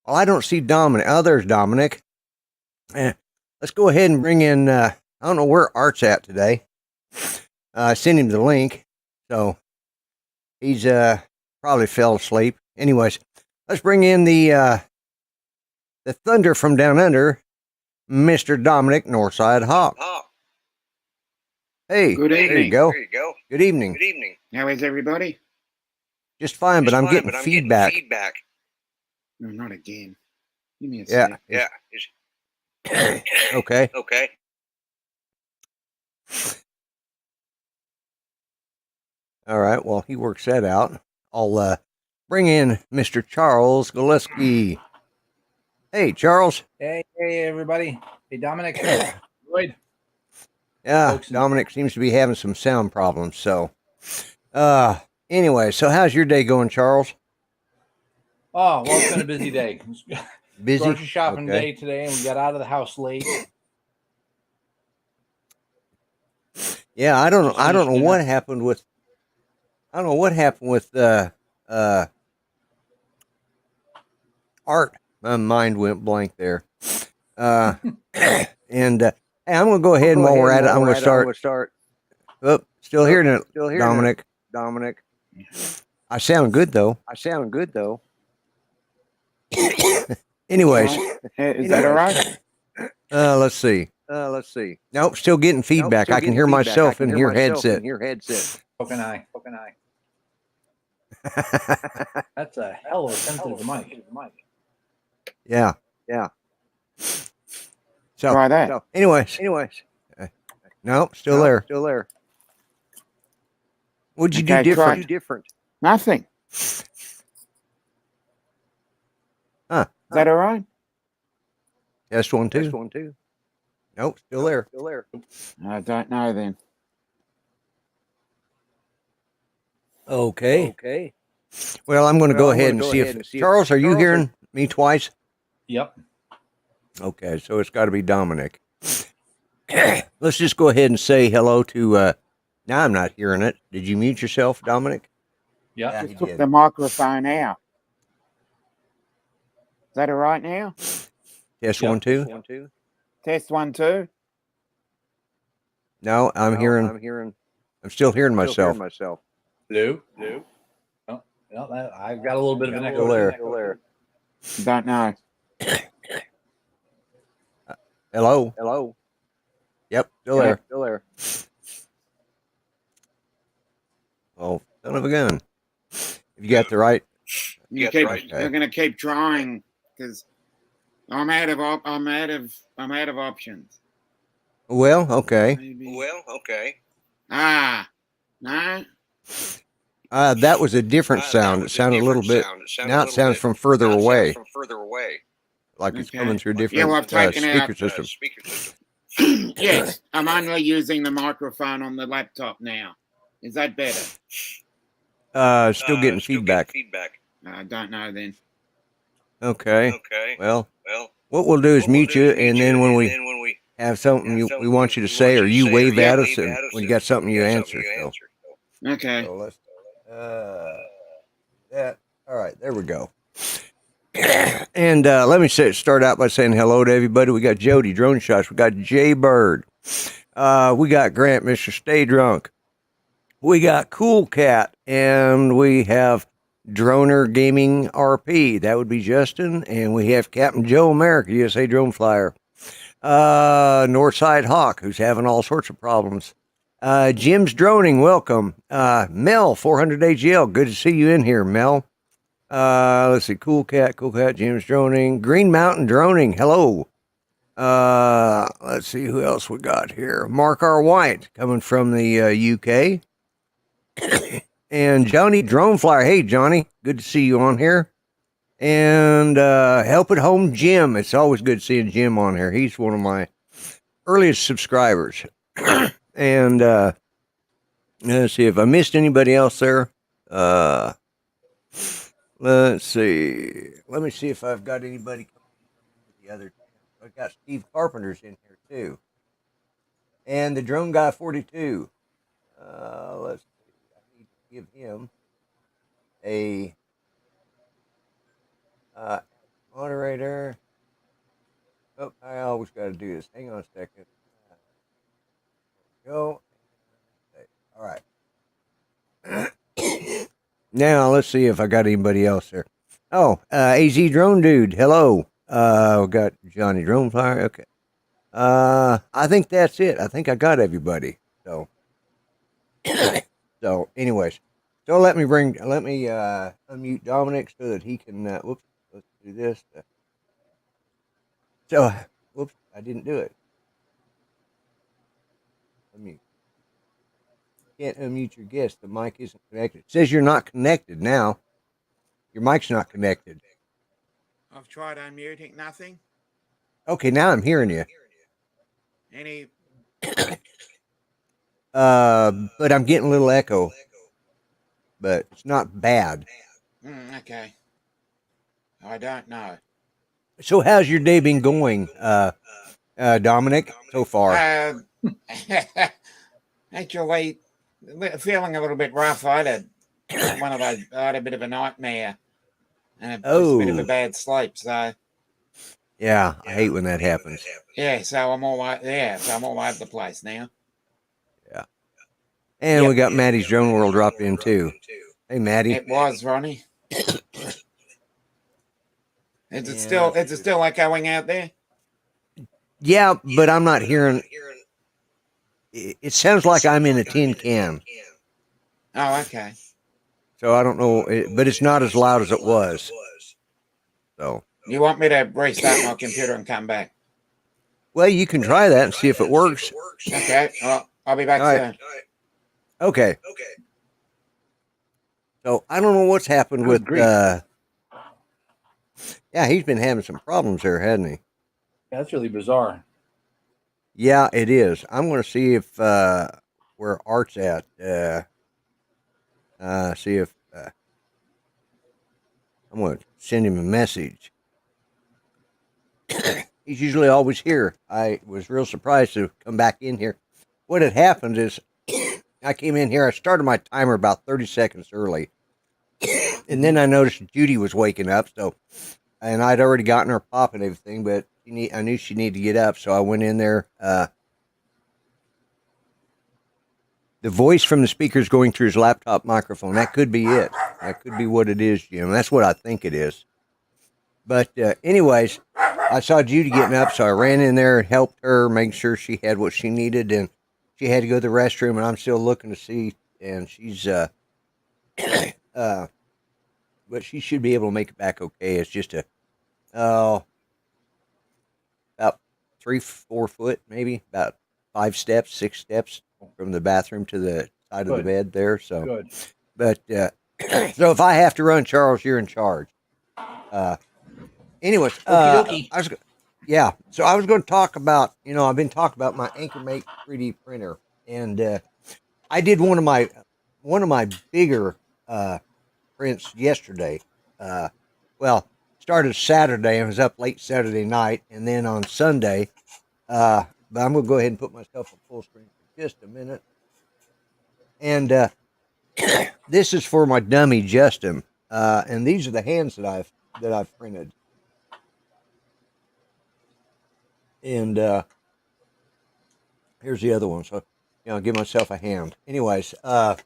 Well, I don't see Dominic. Oh, there's Dominic. Eh, let's go ahead and bring in. I don't know where Art's at today. I sent him the link, so he's probably fell asleep. Anyways, let's bring in the thunder from down under, Mr. Dominic Northside Hawk. Hey, Good evening. There you go. Good evening. How is everybody? Just fine, but I'm getting feedback. No, not again. Give me a Yeah. sec. Okay. All right. Well, he works that out. I'll bring in Mr. Charles Gillespie. Hey, Charles. Hey, everybody. Hey, Dominic. Lloyd. Yeah, Dominic seems to be having some sound problems. So, anyway, so how's your day going, Charles? Oh, well, it's been a busy day. Busy? Grocery shopping day today, and we got out of the house late. Yeah, I don't know what happened with. I don't know what happened with Art. My mind went blank there. And hey, I'm gonna go ahead and while we're at it, I'm gonna start. Oh, still hearing it, Dominic. I sound good though. Anyways, Is that all right? let's see. Nope, still getting feedback. I can hear myself in your headset. How can I? That's a hell of a sensitive mic. Yeah. So Try that. anyways, nope, still there. What'd you do different? Nothing. Huh? Is that all right? Test 1 2. Nope, still there. I don't know then. Okay. Well, I'm going to go ahead and see if Charles, are you hearing me twice? Yep. Okay, so it's got to be Dominic. Let's just go ahead and say hello to. Now I'm not hearing it. Did you mute yourself, Dominic? Yeah. Just took the microphone out. Is that all right now? Test 1 2. Test 1 2. No, I'm hearing. I'm still hearing myself. Blue. Oh, no, I've got a little bit of an echo there. Don't know. Hello. Yep, still there. Oh, son of a gun! If you got the right. You're going to keep trying because I'm out of options. Well, okay. Maybe. No. That was a different sound. It sounded a little bit. Now it sounds from further away. Like it's coming through different I've taken speaker system. Yes, I'm only using the microphone on the laptop now. Is that better? Still getting feedback. I don't know then. Okay. Well, what we'll do is mute you, and then when we have something we want you to say, or you wave at us, and when you got something you answer. So. Okay. So let's that. All right, there we go. And let me start out by saying hello to everybody. We got Jody Drone Shots. We got Jay Bird. We got Grant, Mr. Stay Drunk. We got Cool Cat, and we have Droner Gaming RP. That would be Justin, and we have Captain Joe America, USA Drone Flyer. Northside Hawk, who's having all sorts of problems. Jim's Droning, welcome. Mel, 400 AGL, good to see you in here, Mel. Let's see, Cool Cat, Jim's Droning. Green Mountain Droning, hello. Let's see who else we got here. Mark R. White, coming from the UK. And Johnny Drone Flyer. Hey, Johnny, good to see you on here. And Help at Home Jim. It's always good seeing Jim on here. He's one of my earliest subscribers. And let's see if I missed anybody else there. Let's see. Let me see if I've got anybody the other. I've got Steve Carpenter's in here too. And the Drone Guy 42. Let's see. I need to give him a moderator. is. Hang on a second. Go. All right. Now let's see if I got anybody else there. Oh, AZ Drone Dude. Hello. We got Johnny Drone Fire. Okay. I think that's it. I think I got everybody. So, anyways, so let me unmute Dominic so that he can. Whoops. Let's do this. Whoops. I didn't do it. Unmute. Can't unmute your guest. The mic isn't connected. It says you're not connected now. Your mic's not connected. I've tried unmuting, nothing. Okay, now I'm hearing you. Any? But I'm getting a little echo. But it's not bad. Okay. I don't know. So how's your day been going, Dominic, so far? Actually, feeling a little bit rough. I had a bit of a nightmare. And just a bit of a bad sleep, so. Yeah, I hate when that happens. Yeah, so I'm all over the place now. Yeah. And we got Maddie's Drone World dropped in too. Hey, Maddie. It was, Ronnie. Is it still echoing out there? Yeah, but I'm not hearing. It sounds like I'm in a tin can. Oh, okay. So I don't know, but it's not as loud as it was. So. You want me to restart my computer and come back? Well, you can try that and see if it works. Okay. Well, I'll be back soon. Okay. So I don't know what's happened with. Yeah, he's been having some problems there, hasn't he? Yeah, that's really bizarre. Yeah, it is. I'm going to see if where Art's at. See if I'm going to send him a message. He's usually always here. I was real surprised to come back in here. What had happened is I came in here. I started my timer about 30 seconds early. And then I noticed Judy was waking up. And I'd already gotten her pop and everything, but I knew she needed to get up. So I went in there. The voice from the speaker is going through his laptop microphone. That could be it. That could be what it is, Jim. That's what I think it is. But anyways, I saw Judy getting up, so I ran in there and helped her make sure she had what she needed. And she had to go to the restroom, and I'm still looking to see. And she's, but she should be able to make it back okay. It's just about 3-4 foot, maybe about 5 steps, 6 steps from the bathroom to the side of the bed there. So, good. But so if I have to run, Charles, you're in charge. Anyways, so I was going to talk about, I've been talking about my AnchorMate 3D printer, and I did one of my bigger prints yesterday. Started Saturday and was up late Saturday night, and then on Sunday, but I'm going to go ahead and put myself on full screen for just a minute. And this is for my dummy Justin, and these are the hands that I've printed. And here's the other one. So, I'll give myself a hand. Anyways, but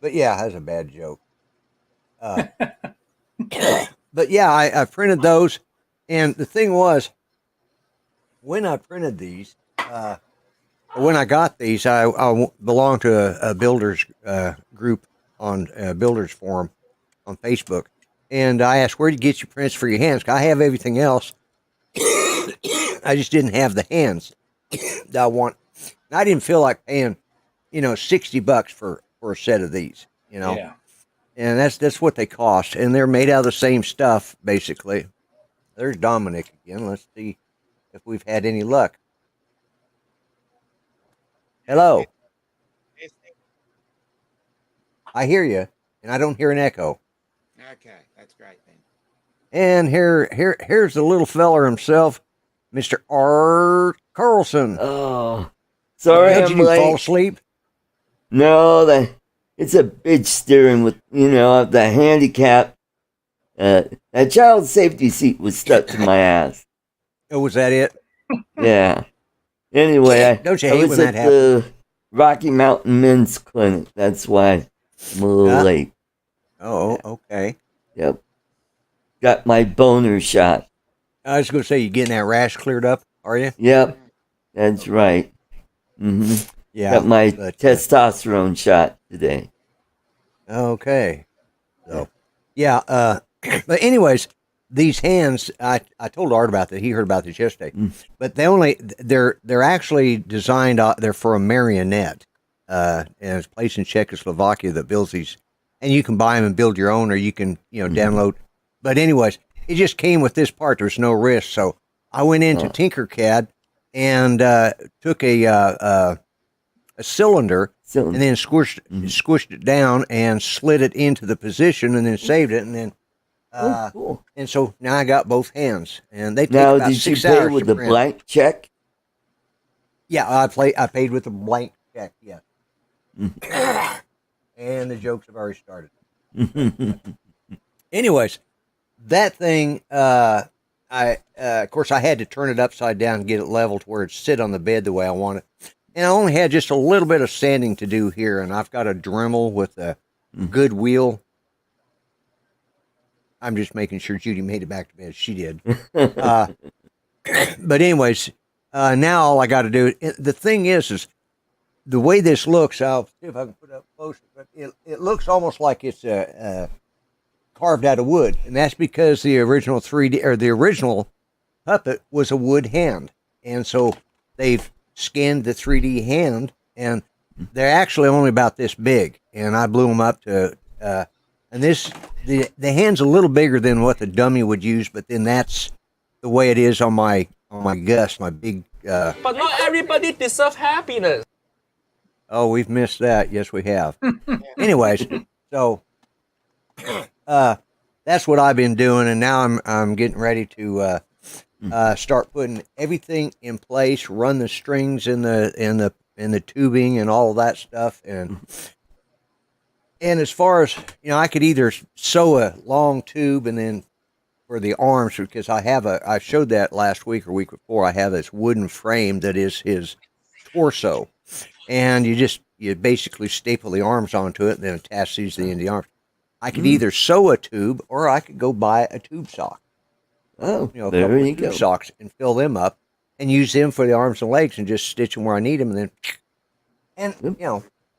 yeah, that's a bad joke. But yeah, I printed those. And the thing was, when I printed these, when I got these, I belong to a builders group on Builders Forum on Facebook. And I asked, where do you get your prints for your hands? I have everything else. I just didn't have the hands that I want. And I didn't feel like paying, $60 for a set of these, Yeah. And that's what they cost. And they're made out of the same stuff, basically. There's Dominic again. Let's see if we've had any luck. Hello. I hear you, and I don't hear an echo. Okay, that's great then. And here's the little feller himself, Mr. Art Carlson. Oh, sorry, Did I'm you late. fall asleep? No, it's a bitch steering with, the handicap. That child safety seat was stuck to my ass. Oh, was that it? Yeah. Anyway, Don't you I hate was when that at the Rocky Mountain Men's Clinic. That's why I'm a little late. Oh, okay. Yep. Got my boner shot. I was going to say, you getting that rash cleared up, are you? Yep. That's right. Yeah. Got my but, testosterone shot today. Okay. So, yeah. But anyways, these hands, I told Art about that. He heard about this yesterday. But they're actually designed. They're for a marionette, and it's a place in Czechoslovakia that builds these, and you can buy them and build your own, or you can download. But anyways, it just came with this part. There's no wrist, so I went into Tinkercad and took a cylinder and then squished it down and slid it into the position and then saved it and then cool. And so now I got both hands and they take Now, about did you 6 pay hours with to the print. blank check? Yeah, I paid with a blank check. Yes. And the jokes have already started. Anyways, that thing, of course, I had to turn it upside down and get it level to where it sit on the bed the way I want it. And I only had just a little bit of sanding to do here, and I've got a Dremel with a good wheel. I'm just making sure Judy made it back to bed. She did. But anyways, now all I got to do, the thing is the way this looks, I'll see if I can put it up closer, but it looks almost like it's carved out of wood. And that's because the original 3D, or the original puppet was a wood hand. And so they've scanned the 3D hand, and they're actually only about this big. And I blew them up to, and the hand's a little bigger than what the dummy would use, but then that's the way it is on my Gus, my big. But not everybody deserves happiness. Oh, we've missed that. Yes, we have. Anyways, so that's what I've been doing, and now I'm getting ready to start putting everything in place, run the strings in the tubing and all of that stuff, and as far as I could either sew a long tube and then for the arms, because I showed that last week or week before. I have this wooden frame that is his torso, and you basically staple the arms onto it and then attach these to the end of the arms. I could either sew a tube or I could go buy a tube sock. Oh, A there couple you of tube go. socks and fill them up and use them for the arms and legs and just stitch them where I need them and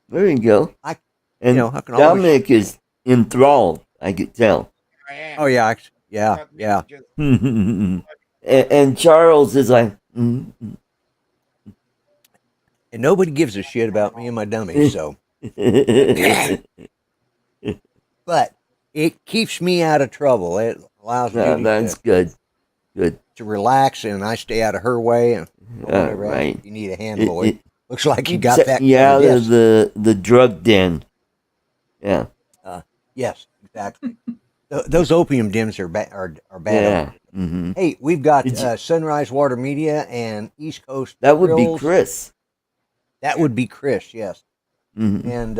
There you go. I And I can always. Dominic is enthralled, I could tell. I am. Oh yeah, yeah. Just- and Charles is like, And nobody gives a shit about me and my dummy, so. But it keeps me out of trouble. It allows me that's good. Good. to relax, and I stay out of her way. And whatever else right. you need a hand boy. Looks like you got that. Yeah, yes. the drug den. Yeah. Yes, exactly. Those opium dens are bad. Yeah. Mm-hmm. Hey, we've got Did you- Sunrise Water Media and East Coast. That would be Grills. Chris. That would be Chris. Yes. Mm-hmm. And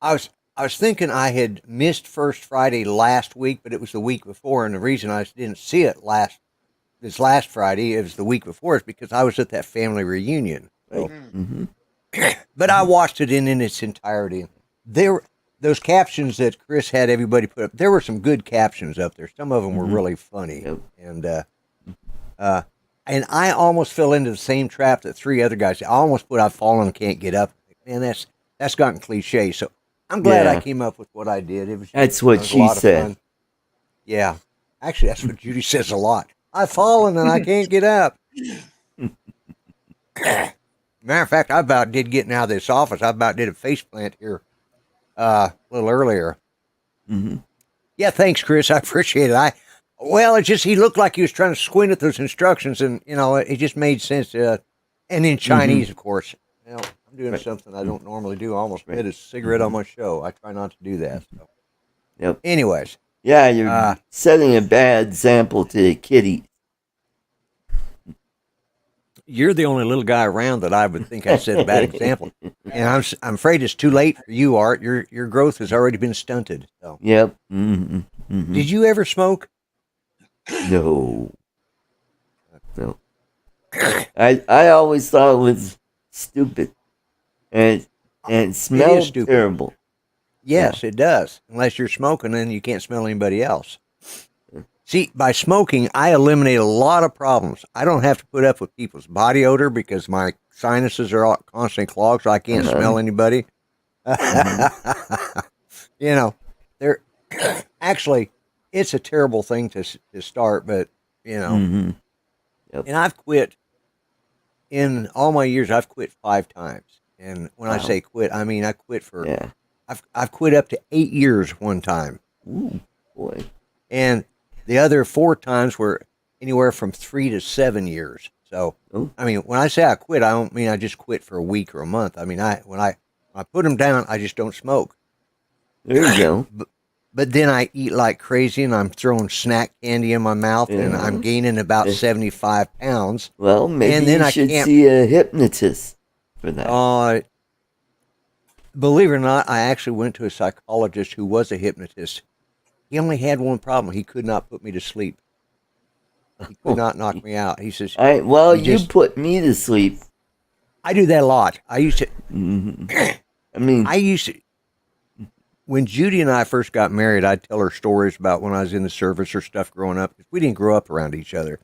I was thinking I had missed First Friday last week, but it was the week before, and the reason I didn't see it this last Friday, it was the week before, is because I was at that family reunion. So, Mm-hmm. but I watched it in its entirety. Those captions that Chris had everybody put up, there were some good captions up there. Some of them were really funny, Yep. and I almost fell into the same trap that three other guys. I almost put "I've fallen and can't get up," and that's gotten cliche. So I'm glad I Yeah. came up with what I did. It was That's what it was a she lot of said. fun. Yeah, actually, that's what Judy says a lot. I've fallen and I can't get up. Matter of fact, I about did getting out of this office. I about did a face plant here a little earlier. Mm-hmm. Yeah, thanks, Chris. I appreciate it. It's just he looked like he was trying to squint at those instructions, and it just made sense. And in Chinese, of course. I'm doing something I don't normally do. I almost lit a cigarette on my show. I try not to do that. So. Yep. Anyways, Yeah, you're setting a bad example to the kitty. you're the only little guy around that I would think I set a bad example, and I'm afraid it's too late for you, Art. Your growth has already been stunted. So. Yep. Mm-hmm. Mm-hmm. Did you ever smoke? No. No. I always thought it was stupid, and it smelled stupid. terrible. Yes, it does. Unless you're smoking, then you can't smell anybody else. See, by smoking, I eliminate a lot of problems. I don't have to put up with people's body odor because my sinuses are all constantly clogged, so I can't smell anybody. You know, they're actually, it's a terrible thing to start, but you know, Mm-hmm. Yep. and I've quit in all my years. I've quit 5 times, and when I Wow. say quit, I mean I quit for. Yeah. I've quit up to 8 years one time, Ooh, boy. and the other 4 times were anywhere from 3 to 7 years. So, Oh. I mean, when I say I quit, I don't mean I just quit for a week or a month. I mean, when I put them down, I just don't smoke. There you go. But then I eat like crazy, and I'm throwing snack candy in my mouth, and Yeah. I'm gaining about Yeah. 75 pounds. Well, maybe And then you I should can't- see a hypnotist for that. Believe it or not, I actually went to a psychologist who was a hypnotist. He only had one problem: he could not put me to sleep. He could not knock me out. He says, Well, you you just- put me to sleep. "I do that a lot. I used to." Mhm. I mean, I used to, when Judy and I first got married, I'd tell her stories about when I was in the service or stuff growing up. We didn't grow up around each other.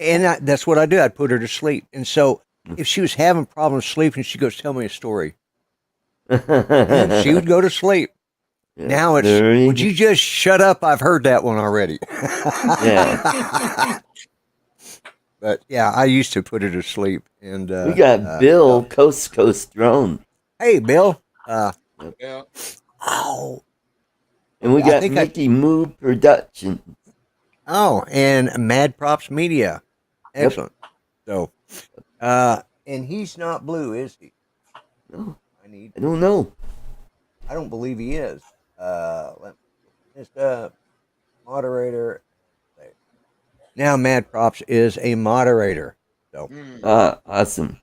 And that's what I do. I'd put her to sleep. And so if she was having problems sleeping, she goes, "Tell me a story." And she would go to sleep. Now it's, there you "Would go. you just shut up? I've heard that one already." Yeah. But yeah, I used to put her to sleep. And We got Bill, Coast to Coast Drone. Hey, Bill. Yeah. Oh, And we I got think Mickey Moo Production. Oh, and Mad Props Media. Excellent. So, and he's not blue, is he? No, I need. I don't know. I don't believe he is. Let me just moderator. Now, Mad Props is a moderator. So, Mm. Awesome.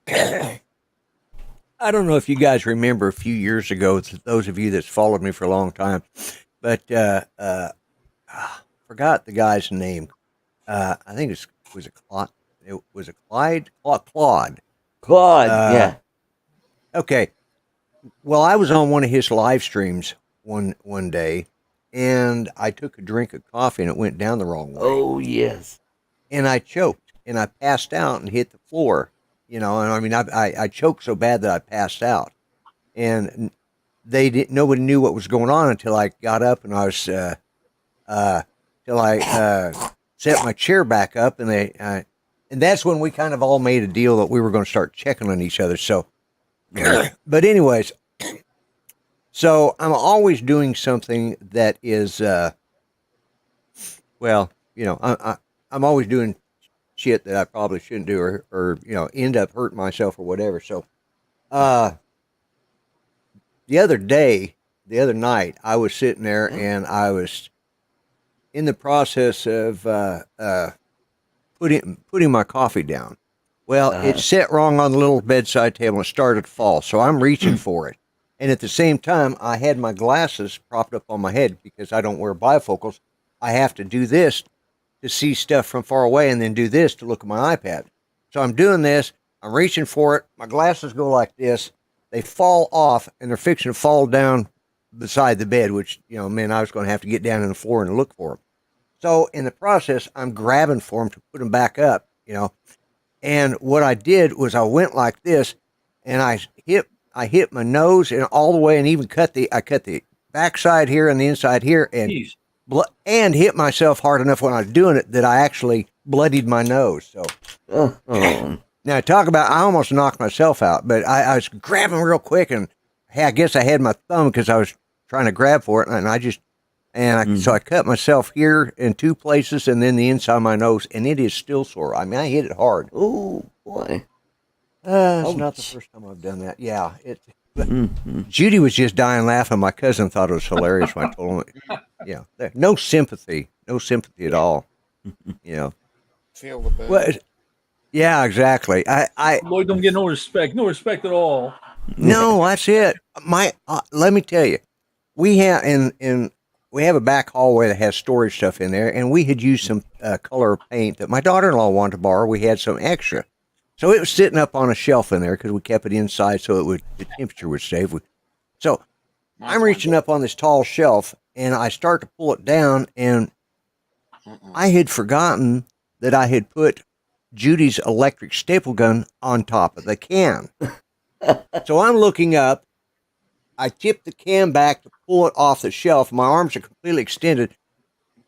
I don't know if you guys remember a few years ago. Those of you that's followed me for a long time, but forgot the guy's name. I think it was a Claude. It was a Clyde. Claude. Claude, Uh, Okay. Well, I was on one of his live streams one day, and I took a drink of coffee, and it went down the wrong way, Oh, yes. and I choked, and I passed out and hit the floor. You know, and I mean, I choked so bad that I passed out, and nobody knew what was going on until I got up, and I was till I set my chair back up, and and that's when we kind of all made a deal that we were going to start checking on each other. So, but anyways, so I'm always doing something that is, well, you know, I'm always doing shit that I probably shouldn't do, or you know, end up hurting myself or whatever. So, the other night, I was sitting there and I was in the process of putting my coffee down. Well, it set wrong on the little bedside table and it started to fall. So I'm reaching for it. And at the same time, I had my glasses propped up on my head because I don't wear bifocals. I have to do this to see stuff from far away and then do this to look at my iPad. So I'm doing this. I'm reaching for it. My glasses go like this. They fall off and they're fixing to fall down beside the bed, which, you know, man, I was going to have to get down on the floor and look for them. So in the process, I'm grabbing for them to put them back up, you know. And what I did was I went like this, and I hit my nose and all the way, and even cut the backside here and the inside here, and Jeez. and hit myself hard enough when I was doing it that I actually bloodied my nose. So Oh. now talk about, I almost knocked myself out, but I was grabbing real quick, and hey, I guess I had my thumb because I was trying to grab for it, and I just. So I cut myself here in 2 places and then the inside of my nose, and it is still sore. I mean, I hit it hard. Oh, boy. It's not the Ouch. first time I've done that. Yeah. Mhm. Judy was just dying laughing. My cousin thought it was hilarious when I told him. Yeah. No sympathy. No sympathy at all. You know. Feel the burn. Well, yeah, exactly. Lloyd don't get no respect at all. No, that's it. Let me tell you, we have we have a back hallway that has storage stuff in there, and we had used some color paint that my daughter-in-law wanted to borrow. We had some extra. So it was sitting up on a shelf in there because we kept it inside so the temperature would stay. So I'm reaching up on this tall shelf, and I start to pull it down, and I had forgotten that I had put Judy's electric staple gun on top of the can. So I'm looking up. I tip the can back to pull it off the shelf. My arms are completely extended.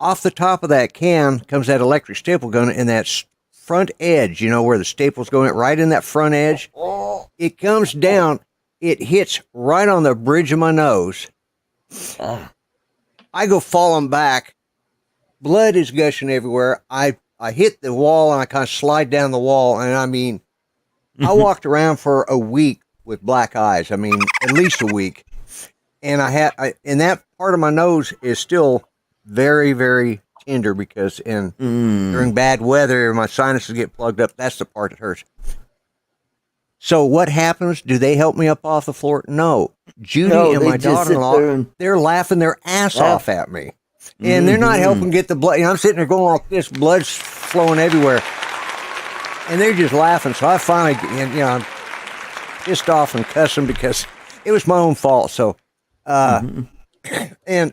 Off the top of that can comes that electric staple gun, and that front edge, where the staple's going, right in that front edge. It comes down. It hits right on the bridge of my nose. I go falling back. Blood is gushing everywhere. I hit the wall, and I kind of slide down the wall. And I mean, I walked around for a week with black eyes. I mean, at least a week. And and that part of my nose is still very, very tender because during bad weather, my sinuses get plugged up. That's the part that hurts. So what happens? Do they help me up off the floor? No. Judy and my daughter-in-law, they're laughing their ass off at me. And they're not helping get the blood. I'm sitting there going like this, blood's flowing everywhere. And they're just laughing. So I finally, I'm pissed off and cussed them because it was my own fault. So, and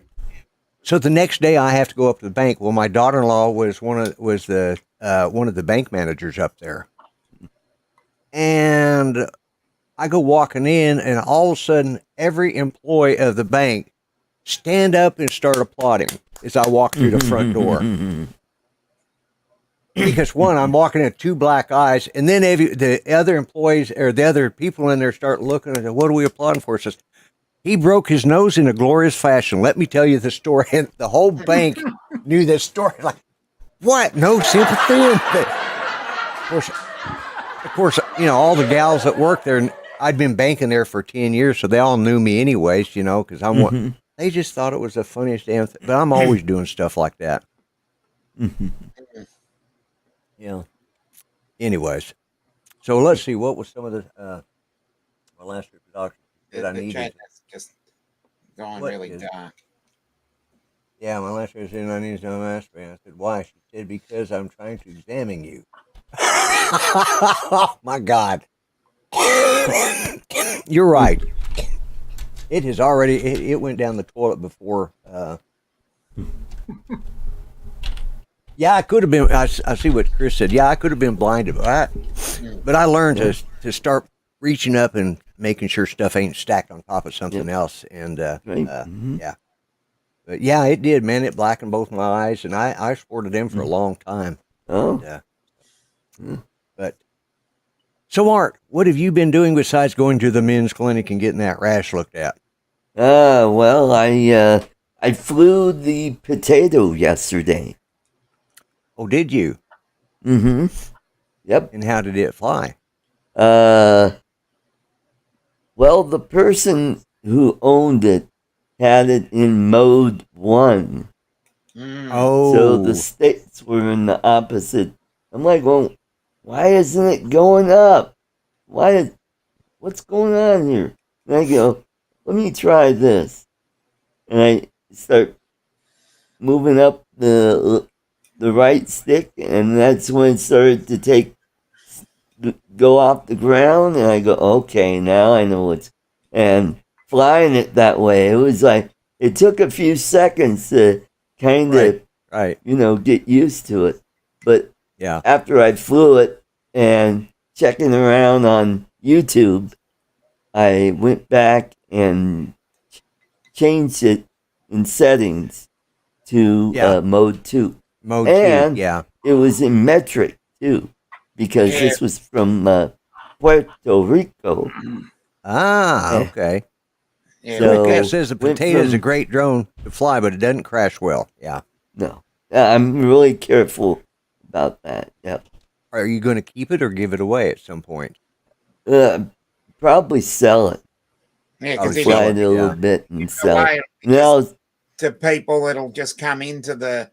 so the next day I have to go up to the bank. Well, my daughter-in-law was one of the bank managers up there. And I go walking in, and all of a sudden, every employee of the bank stand up and start applauding as I walk through the front door. Because one, I'm walking in two black eyes, and then the other employees or the other people in there start looking at it. What are we applauding for? It says, he broke his nose in a glorious fashion. Let me tell you the story. And the whole bank knew this story. Like, what? No sympathy? Of course, all the gals that work there, I'd been banking there for 10 years, so they all knew me anyways, because they just thought it was the funniest damn thing. But I'm always doing stuff like that. Yeah. Anyways, so let's see. What was some of the my last reproduction that I needed? Just going really dark. Yeah, my last was in I needed to know master. I said, why? She said, because I'm trying to examine you. Oh, my God. You're right. It has already, it went down the toilet before. Yeah, I could have been, I see what Chris said. Yeah, I could have been blinded. But I learned to start reaching up and making sure stuff ain't stacked on top of something else. And, yeah. But yeah, it did, man. It blackened both my eyes, and I sported them for a long time. Oh. And, but so, Art, what have you been doing besides going to the men's clinic and getting that rash looked at? Well, I flew the potato yesterday. Oh, did you? Mm-hmm. Yep. And how did it fly? Well, the person who owned it had it in mode 1. Oh. So the states were in the opposite. I'm like, well, why isn't it going up? What's going on here? And I go, let me try this. And I start moving up the right stick, and that's when it started to go off the ground, and I go, okay, now I know and flying it that way, it was like, it took a few seconds to kind of, right. Get used to it. But yeah, after I flew it and checking around on YouTube, I went back and changed it in settings to mode 2. Mode and 2, yeah. It was in metric, too, because this was from Puerto Rico. Ah, okay. Yeah, So it says the potato is a great drone to fly, but it doesn't crash well. Yeah. No. I'm really careful about that. Yep. Are you going to keep it or give it away at some point? Probably sell it. yeah, I'll because fly it a little bit and sell it. Now, Now, to people that'll just come into the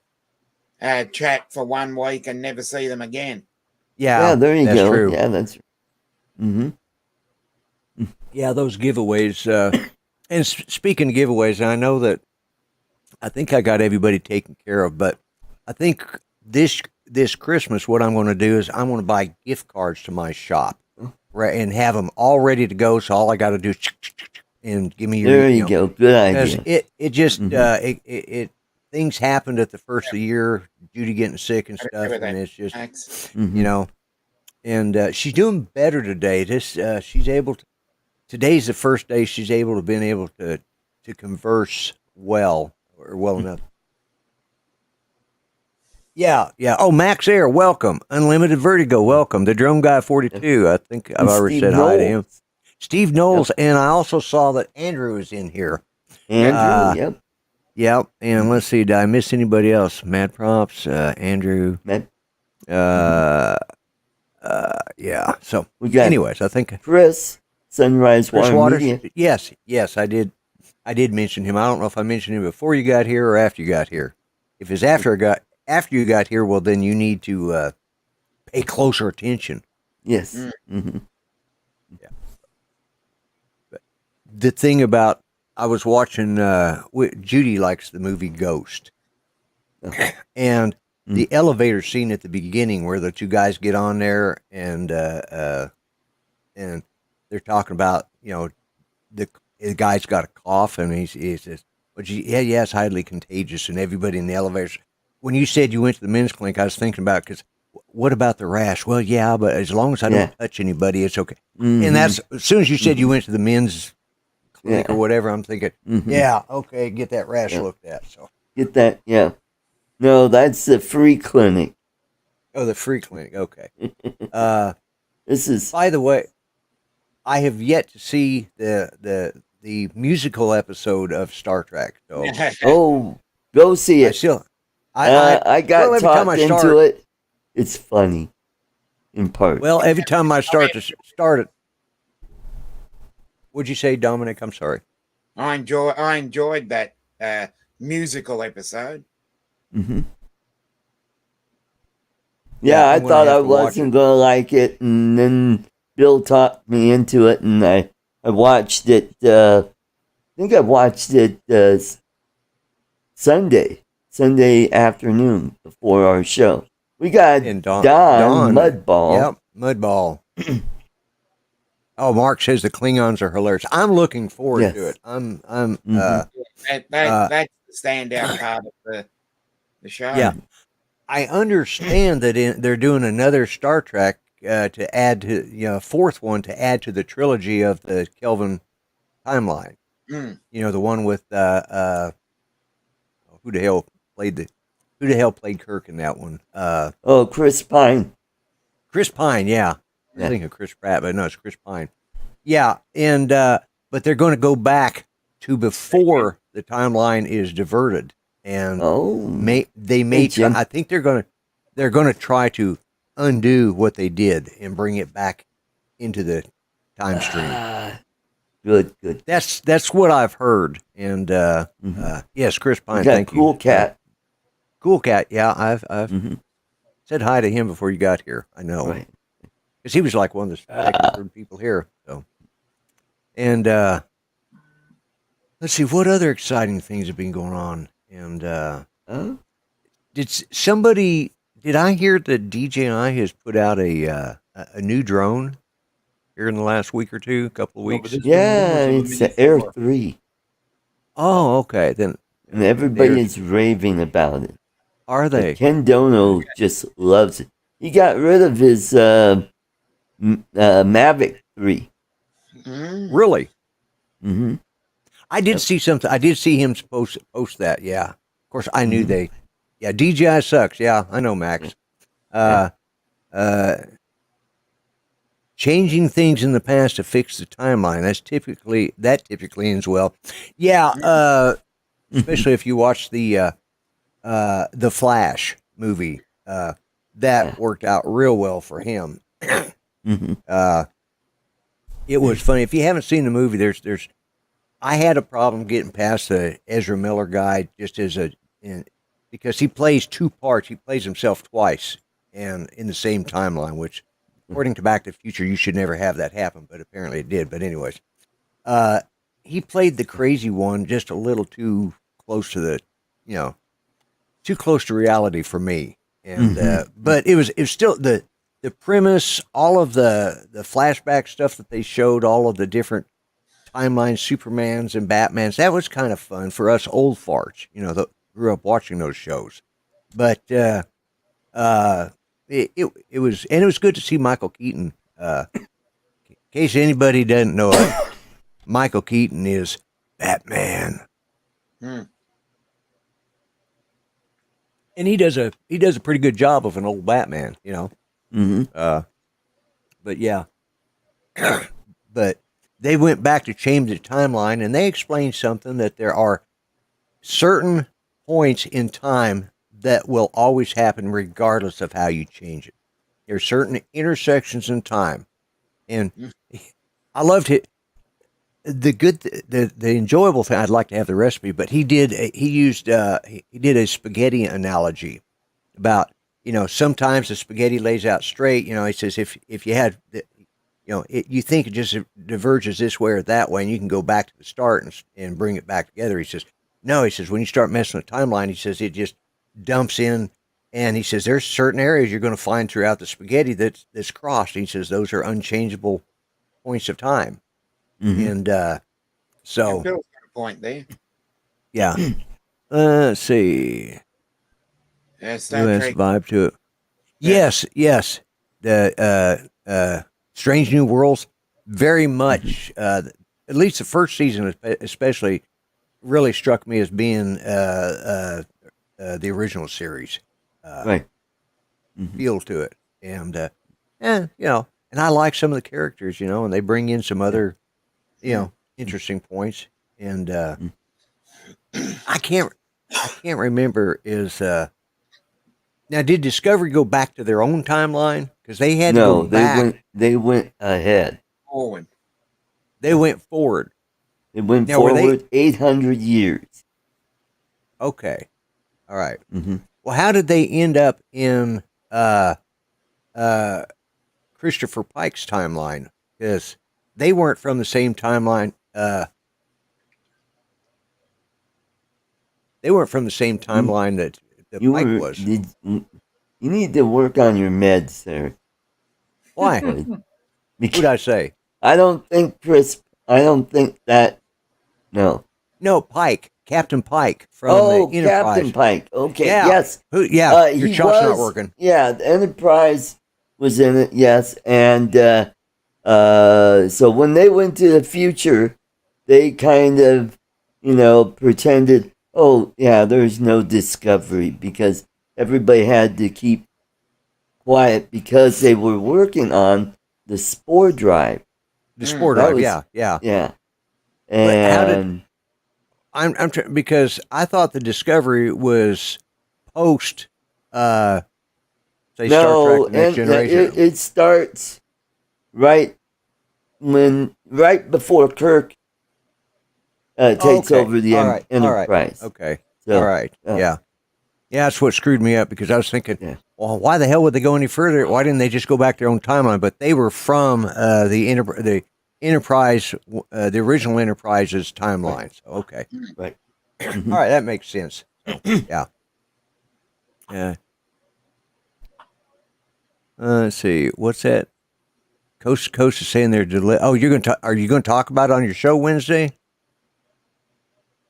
chat for 1 week and never see them again. Yeah, there you that's go. True. Yeah, that's mm-hmm. Yeah, those giveaways. And speaking of giveaways, I know that I think I got everybody taken care of, but I think this Christmas, what I'm going to do is I'm going to buy gift cards to my shop, right, and have them all ready to go. So all I got to do is and give me your. There you go. Good Because idea. it just Mhm. it things happened at the first of the year, Judy getting sick and stuff, and Everything. it's just Thanks. Mhm. and she's doing better today. She's able to. Today's the first day she's been able to converse well or well enough. Yeah, yeah. Oh, Max Air, welcome. Unlimited Vertigo, welcome. The Drone Guy 42. I think I've And already Steve said hi to him. Knowles. Steve Knowles, and I also saw that Andrew is in here. Andrew, yep. Yep. And let's see, did I miss anybody else? Mad Props, Andrew. Matt, Yeah. So, we got anyways, I think Chris, Sunrise Chris Water Waters. Media. Yes, I did. I did mention him. I don't know if I mentioned him before you got here or after you got here. If it's after you got here, well, then you need to pay closer attention. Yes. Mm. Mm-hmm. The thing about I was watching. Judy likes the movie Ghost, and the elevator scene at the beginning where the two guys get on there and they're talking about the guy's got a cough and he says, "But yeah, it's highly contagious," and everybody in the elevators. When you said you went to the men's clinic, I was thinking about because what about the rash? Well, yeah, but as long as I don't touch anybody, it's okay. Mhm. And that's as soon as you said you went to the men's clinic Yeah. or whatever, I'm thinking, Mhm. yeah, okay, get that rash Yeah. looked at. So, Get that, yeah. No, that's the free clinic. oh, the free clinic, okay. This is By the way, I have yet to see the musical episode of Star Trek. So oh, go see I it. still, I got well, every time talked I into start- it. It's funny, in part. well, every time I start it. What'd you say, Dominic? I'm sorry. I enjoyed that musical episode. hmm Yeah, Yeah, I I'm gonna thought have I to watch wasn't gonna like it, and then Bill talked me into it, and I watched it. I think I watched it Sunday afternoon before our show. We got And Don Dawn. Mudball. Yep, Mudball. Oh, Mark says the Klingons are hilarious. I'm looking forward Yes. to it. I'm Mhm. That's the standout part of the show. yeah. I understand that they're doing another Star Trek to add to fourth one to add to the trilogy of the Kelvin timeline. Mm. The one with who the hell played Kirk in that one? Oh, Chris Pine. Chris Pine, yeah. I Yeah. think of Chris Pratt, but no, it's Chris Pine. Yeah, and but they're going to go back to before the timeline is diverted, and Oh, they may Hey, Jim. try, I think they're going to try to undo what they did and bring it back into the time stream. Good. That's what I've heard, and Mhm. yes, Chris We Pine, got thank Cool you. Cat. Cool Cat, yeah, I've Mhm. said hi to him before you got here. I know. Right. Because he was like one of the second, third people here. So, and let's see what other exciting things have been going on. And Huh? did I hear that DJI has put out a new drone here in the last week or two, couple of No, but weeks? this- Yeah, rumors of a it's mini the Air Thor. 3. Oh, okay. Then And everybody is raving about it. are But they? Ken Dono just loves it. He got rid of his Mavic 3. Mm. Really? Mm-hmm. I did see something. I did see him post that. Yeah. Of course, I knew Mhm. they. Yeah, DJI sucks. Yeah, I know, Max. Changing things in the past to fix the timeline. That typically ends well. Yeah. Especially if you watch the Flash movie. That Yeah. worked out real well for him. Mm-hmm. It was funny. If you haven't seen the movie, there's. I had a problem getting past the Ezra Miller guy just because he plays two parts. He plays himself twice and in the same timeline, which, according to Back to the Future, you should never have that happen, but apparently it did. But anyways, he played the crazy one just a little too close to the you know, too close to reality for me. And but it was still the premise, all of the flashback stuff that they showed, all of the different timelines, Supermans and Batmans. That was kind of fun for us old farts, you know, that grew up watching those shows. But it was, and it was good to see Michael Keaton. In case anybody doesn't know it, Michael Keaton is Batman. Hmm. And he does a pretty good job of an old Batman, you know. But yeah, but they went back to change the timeline, and they explained something that there are certain points in time that will always happen regardless of how you change it. There are certain intersections in time, and I loved it. The enjoyable thing. I'd like to have the recipe, but he did a spaghetti analogy about, you know, sometimes the spaghetti lays out straight. You know, he says if you had you think it just diverges this way or that way, and you can go back to the start and bring it back together. He says no. He says when you start messing with timeline, he says it just dumps in, and he says there's certain areas you're going to find throughout the spaghetti that's crossed. He says those are unchangeable points of time. And so Bill's got a point there. yeah. Let's see. Yeah, Star US Trek. vibe to it. Yeah. Yes. The Strange New Worlds, very much. At least the first season, especially, really struck me as being the original series. Right. Feel to it, and you know, and I like some of the characters, you know, and they bring in some other, you know, interesting points, and I can't remember is now did Discovery go back to their own timeline because they had to go back. They went ahead. Forward. They went forward. They went Now, were they- forward 800 years. Okay, all right. Mm-hmm. Well, how did they end up in Christopher Pike's timeline? Because they weren't from the same timeline. They weren't from the same timeline that Pike was. You need to work on your meds, sir. Why? What did I say? I don't think that. No. No, Pike, Captain Pike from the Enterprise. Captain Pike. Okay. Yeah. Yes. Your He shot's not was- working. Yeah, the Enterprise was in it. Yes, and so when they went to the future, they kind of, pretended. Oh, yeah, there's no Discovery because everybody had to keep quiet because they were working on the spore drive. The spore That drive. was- Yeah. Yeah, But how did- and Because I thought the Discovery was post, say, Star no, Trek: Next and Generation. it starts right before Kirk takes Okay. over the All right. Enterprise. Okay. So, All right. Yeah. That's what screwed me up because I was thinking, Yeah. well, why the hell would they go any further? Why didn't they just go back their own timeline? But they were from the Enterprise, the original Enterprise's timeline. So, okay. Right. All right. That makes sense. So, yeah. Yeah. Let's see. What's that? Coast to Coast is saying they're are you going to talk about it on your show Wednesday?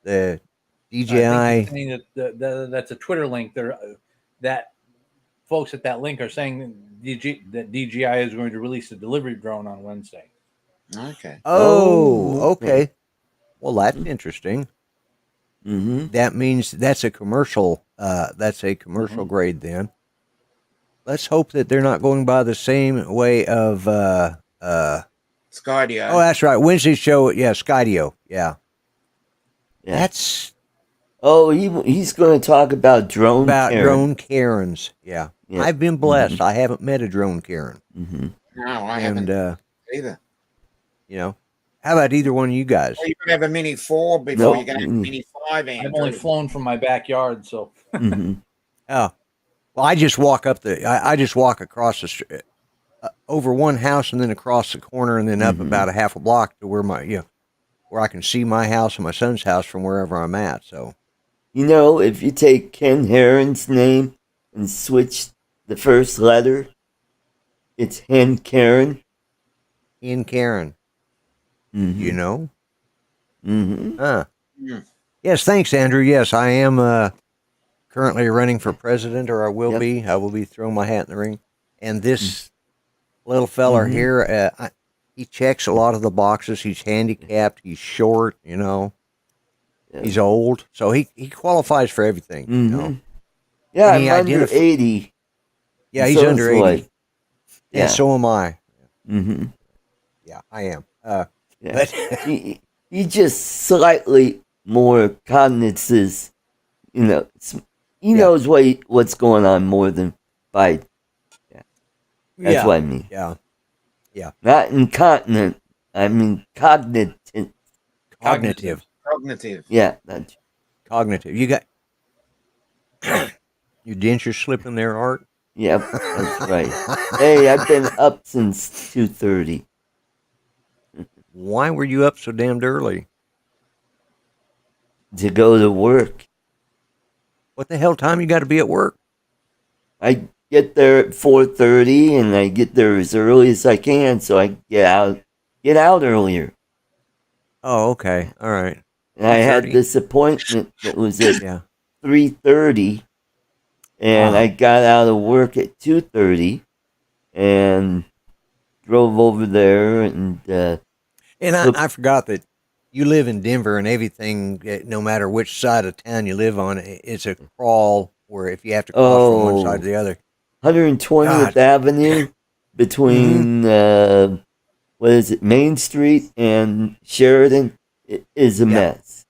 The DJI. I think that's a Twitter link. That folks at that link are saying that DJI is going to release a delivery drone on Wednesday. Okay. Oh, okay. Well, that's interesting. Mm-hmm. That means that's a commercial. That's a commercial grade. Then let's hope that they're not going by the same way of. Skydio. Oh, that's right. Wednesday's show. Yeah, Skydio. Yeah. Yeah. That's he's going to talk about drone drone Karens. Yeah. Yeah. I've been blessed. I haven't met a drone Karen. Mm-hmm. No, I haven't And either. How about either one of you guys? Well, you can have a Mini 4 before No. you can have a Mini 5. I've only flown from my backyard, so Mm-hmm. Oh, well, I just walk I just walk across the street, over one house and then across the corner and then up about a half a block to where where I can see my house and my son's house from wherever I'm at. So, You know, if you take Ken Heron's name and switch the first letter, it's Hen Karen. In Karen, Mm-hmm. you know? Mm-hmm. Mm. Yes, thanks, Andrew. Yes, I am currently running for president, or I will Yep. be. I will be throwing my hat in the ring. And this little feller Mhm. here, he checks a lot of the boxes. He's handicapped. He's short, Yeah. He's old. So he qualifies for everything, Mm-hmm. Yeah, And he I'm under 80. Yeah, and he's so under is 80. Lloyd. And Yeah. so am I. Mm-hmm. Yeah, I am. Yeah. But he just slightly more cognises, he Yeah. knows what's going on more than Biden. That's yeah, what I mean. yeah, Not incontinent. I mean cognitive. cognitive. Cognitive. Yeah. That's, Cognitive. You got your dentures slipping there, Art? yep. That's right. Hey, I've been up since 2:30 Why were you up so damned early? to go to work. What the hell time you got to be at work? I get there at 4:30, and I get there as early as I can, so I get out earlier. Oh, okay. All right. And I had 3:30? this appointment that was at Yeah. 3:30, and Ah. I got out of work at 2:30, and drove over there, and And Look- I forgot that you live in Denver, and everything, no matter which side of town you live on, it's a crawl where if you have to cross from one side to the other. 120th God. Avenue between what is it, Main Street and Sheridan is a Yeah. mess.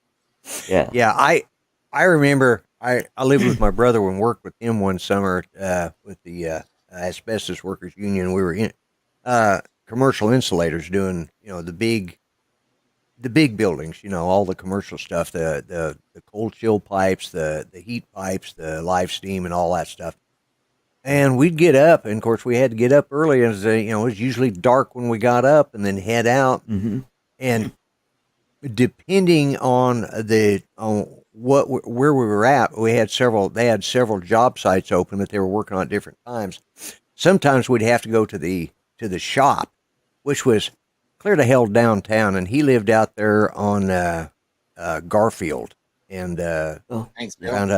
Yeah. Yeah, I remember I lived with my brother and worked with him one summer with the asbestos workers union. We were in commercial insulators doing the big buildings, all the commercial stuff, the cold chill pipes, the heat pipes, the live steam, and all that stuff. And we'd get up, and of course we had to get up early, and it was usually dark when we got up, and then head out. Mm-hmm. And depending on where we were at, they had several job sites open that they were working on at different times. Sometimes we'd have to go to the shop, which was clear to hell downtown, and he lived out there on Garfield and Thanks, Bill. around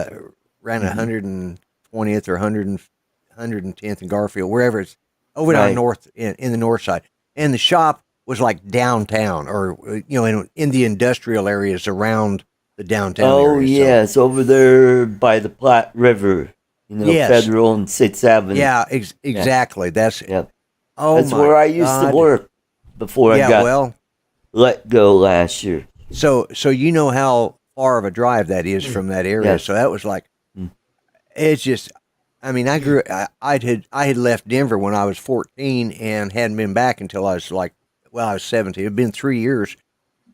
Mhm. 120th or 110th and Garfield, wherever it's over down Right. north in the north side. And the shop was like downtown, or in the industrial areas around the downtown Oh area. yes, over there by the Platte River, Yes. Federal and 6th Avenue. Yeah, exactly. That's Yep. oh That's my where I used God. to work before I Yeah, got well, let go last year. so you know how far of a drive that is from that area. Yes. So that was like, Mm. it's just. I mean, I had left Denver when I was 14 and hadn't been back until I was I was 17. It had been 3 years,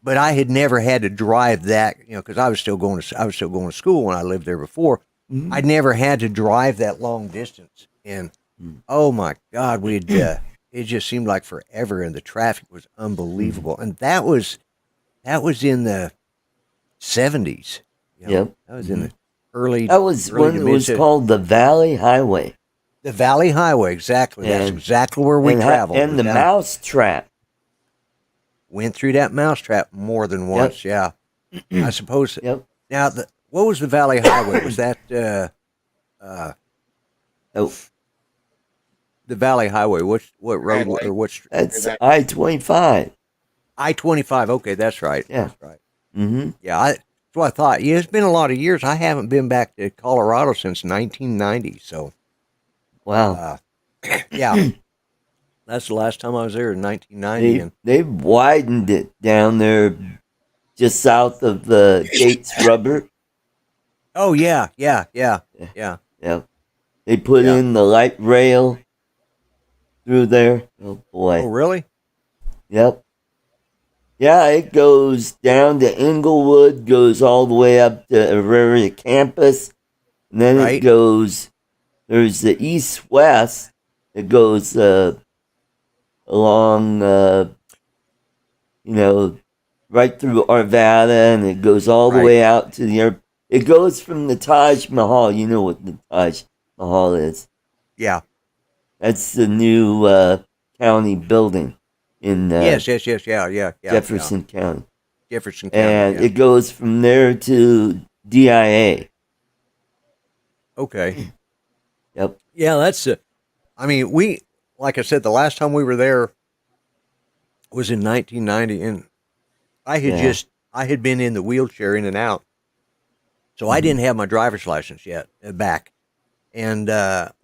but I had never had to drive that, because I was still going to school when I lived there before. Mhm. I'd never had to drive that long distance, and Mm. oh my God, it just seemed like forever, and the traffic was unbelievable, and that was in the 70s. Yep. That was in the early. That was early when to it was mid- called the Valley Highway. The Valley Highway, exactly. That's And- exactly where we and traveled. And the Down- Mouse Trap. went through that mousetrap more than once. Yeah, I suppose. Yep. Now, what was the Valley Highway? Was that Oh, the Valley Highway? What road Highway. or what? that's I-25. I-25. Okay, that's right. Yeah. That's right. Mm-hmm. Yeah, that's what I thought. Yeah, it's been a lot of years. I haven't been back to Colorado since 1990. So, Wow. yeah, that's the last time I was there in 1990. And They've widened it down there just south of the Gates Rubber. oh yeah. Yep. They put Yeah. in the light rail through there. Oh boy. Oh really? Yep. Yeah, it goes down to Inglewood, goes all the way up to Aurora campus, and then it Right. goes. There's the east-west that goes along, right through Arvada, and it goes all the Right. way out to the It goes from the Taj Mahal. You know what the Taj Mahal is? Yeah. That's the new county building in Yes. Yeah. Jefferson County. Jefferson County. And Yeah. it goes from there to DIA. Okay. Yep. Yeah, that's. I mean, like I said, the last time we were there was in 1990, and I had been in the wheelchair in and out, so I didn't have my driver's license yet back, and